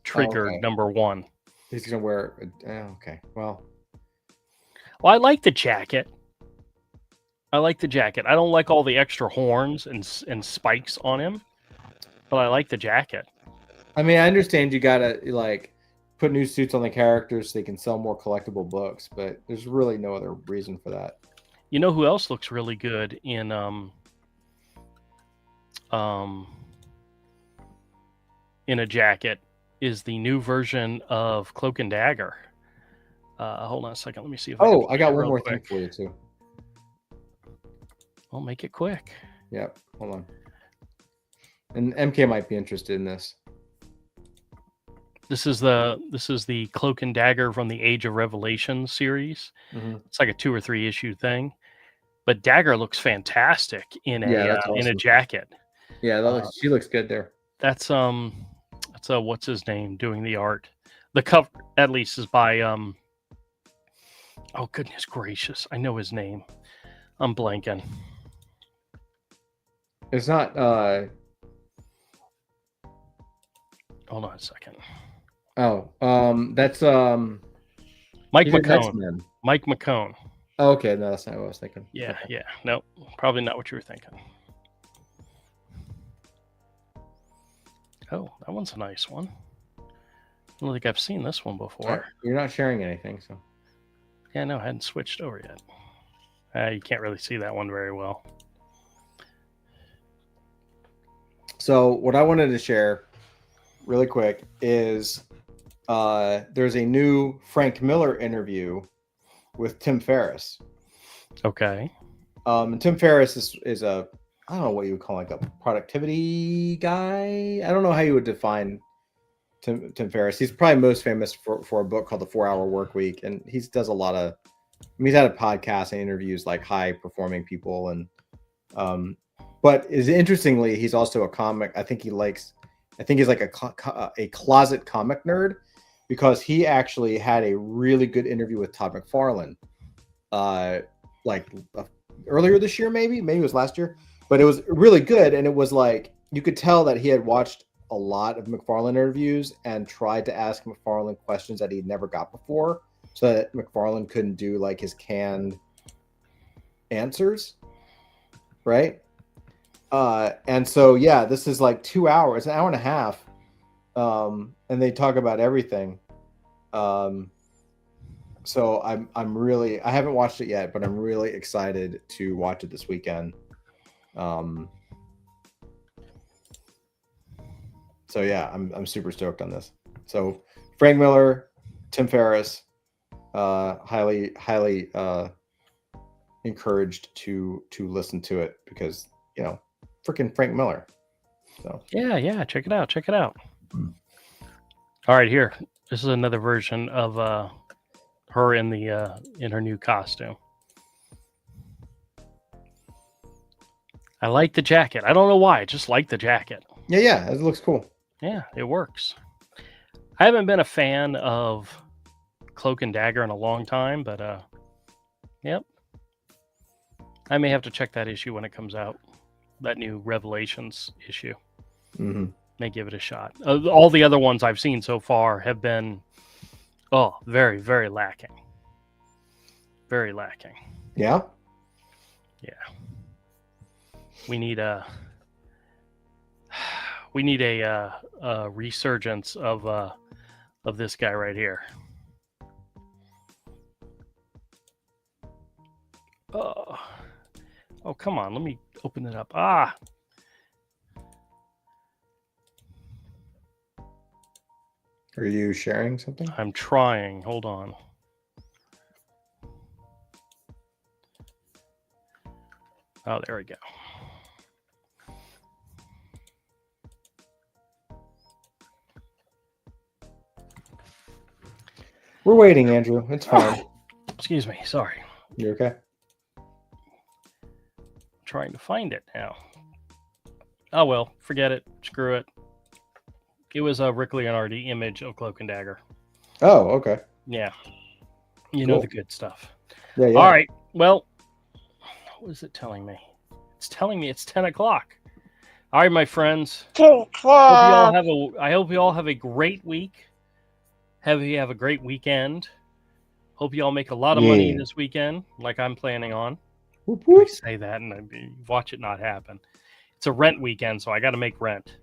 Trigger #1. He's gonna wear it. Okay. Well, I like the jacket. I like the jacket. I don't like all the extra horns and spikes on him, but I like the jacket. I mean, I understand you gotta like put new suits on the characters so they can sell more collectible books, but there's really no other reason for that. You know who else looks really good in a jacket is the new version of Cloak and Dagger. Hold on a second. Let me see if I got one more thing for you too. I'll make it quick. Yep. Hold on. And MK might be interested in this. This is the Cloak and Dagger from the Age of Revelation series. Mm-hmm. It's like a 2 or 3 issue thing, but Dagger looks fantastic in a jacket. Yeah, she looks good there. That's what's his name doing the art. The cover at least is by oh goodness gracious, I know his name. I'm blanking. It's not hold on a second. That's Mike McCone. Mike McCone. Oh, okay, no, that's not what I was thinking. Yeah, okay. yeah. No, probably not what you were thinking. Oh, that one's a nice one. I don't think I've seen this one before. You're not sharing anything, so. Yeah, no, I hadn't switched over yet. You can't really see that one very well. So what I wanted to share really quick is there's a new Frank Miller interview with Tim Ferriss. Okay. And Tim Ferriss is a, I don't know what you would call like a productivity guy. I don't know how you would define Tim Ferriss. He's probably most famous for a book called The 4-Hour Workweek, and he does a lot of. I mean, he's had a podcast and interviews like high performing people, and but interestingly, he's also a comic. I think he's like a closet comic nerd, because he actually had a really good interview with Todd McFarlane, earlier this year, maybe it was last year, but it was really good, and it was like you could tell that he had watched a lot of McFarlane interviews and tried to ask McFarlane questions that he'd never got before, so that McFarlane couldn't do like his canned answers, right? And so yeah, this is like 2 hours, an hour and a half, and they talk about everything. So I'm really, I haven't watched it yet, but I'm really excited to watch it this weekend. So yeah, I'm super stoked on this. So Frank Miller, Tim Ferriss, highly encouraged to listen to it, because freaking Frank Miller. So yeah, check it out. All right, here. This is another version of her in her new costume. I like the jacket. I don't know why. I just like the jacket. Yeah, it looks cool. Yeah, it works. I haven't been a fan of Cloak and Dagger in a long time, but yep. I may have to check that issue when it comes out. That new Revelations issue. Mm-hmm. May give it a shot. All the other ones I've seen so far have been, very, very lacking. Very lacking. Yeah? Yeah. We need a resurgence of this guy right here. Oh, come on. Let me open it up. Ah. Are you sharing something? I'm trying. Hold on. Oh, there we go. We're waiting, Andrew. It's fine. Excuse me. Sorry. You okay? Trying to find it now. Oh, well. Forget it. Screw it. It was a Rick Leonardi image of Cloak and Dagger. Oh, okay. Yeah. You know the good stuff. Yeah. All right. Well, what is it telling me? It's telling me it's 10 o'clock. All right, my friends. 10 o'clock. I hope you all have a great week. Have a great weekend. Hope you all make a lot of money this weekend, like I'm planning on. Whoop, I whoop. say that and I watch it not happen. It's a rent weekend, so I got to make rent.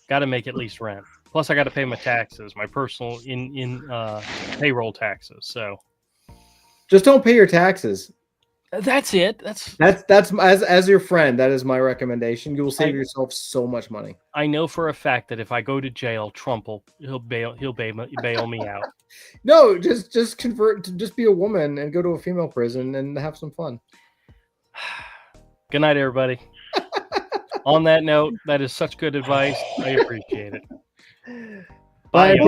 Got to make at least rent. Plus, I got to pay my taxes, my personal payroll taxes. So Just don't pay your taxes. that's it. That's as your friend. That is my recommendation. You will save yourself so much money. I know for a fact that if I go to jail, Trump he'll bail me out. No, just convert to just be a woman and go to a female prison and have some fun. Good night, everybody. On that note, that is such good advice. I appreciate it. Bye, y'all.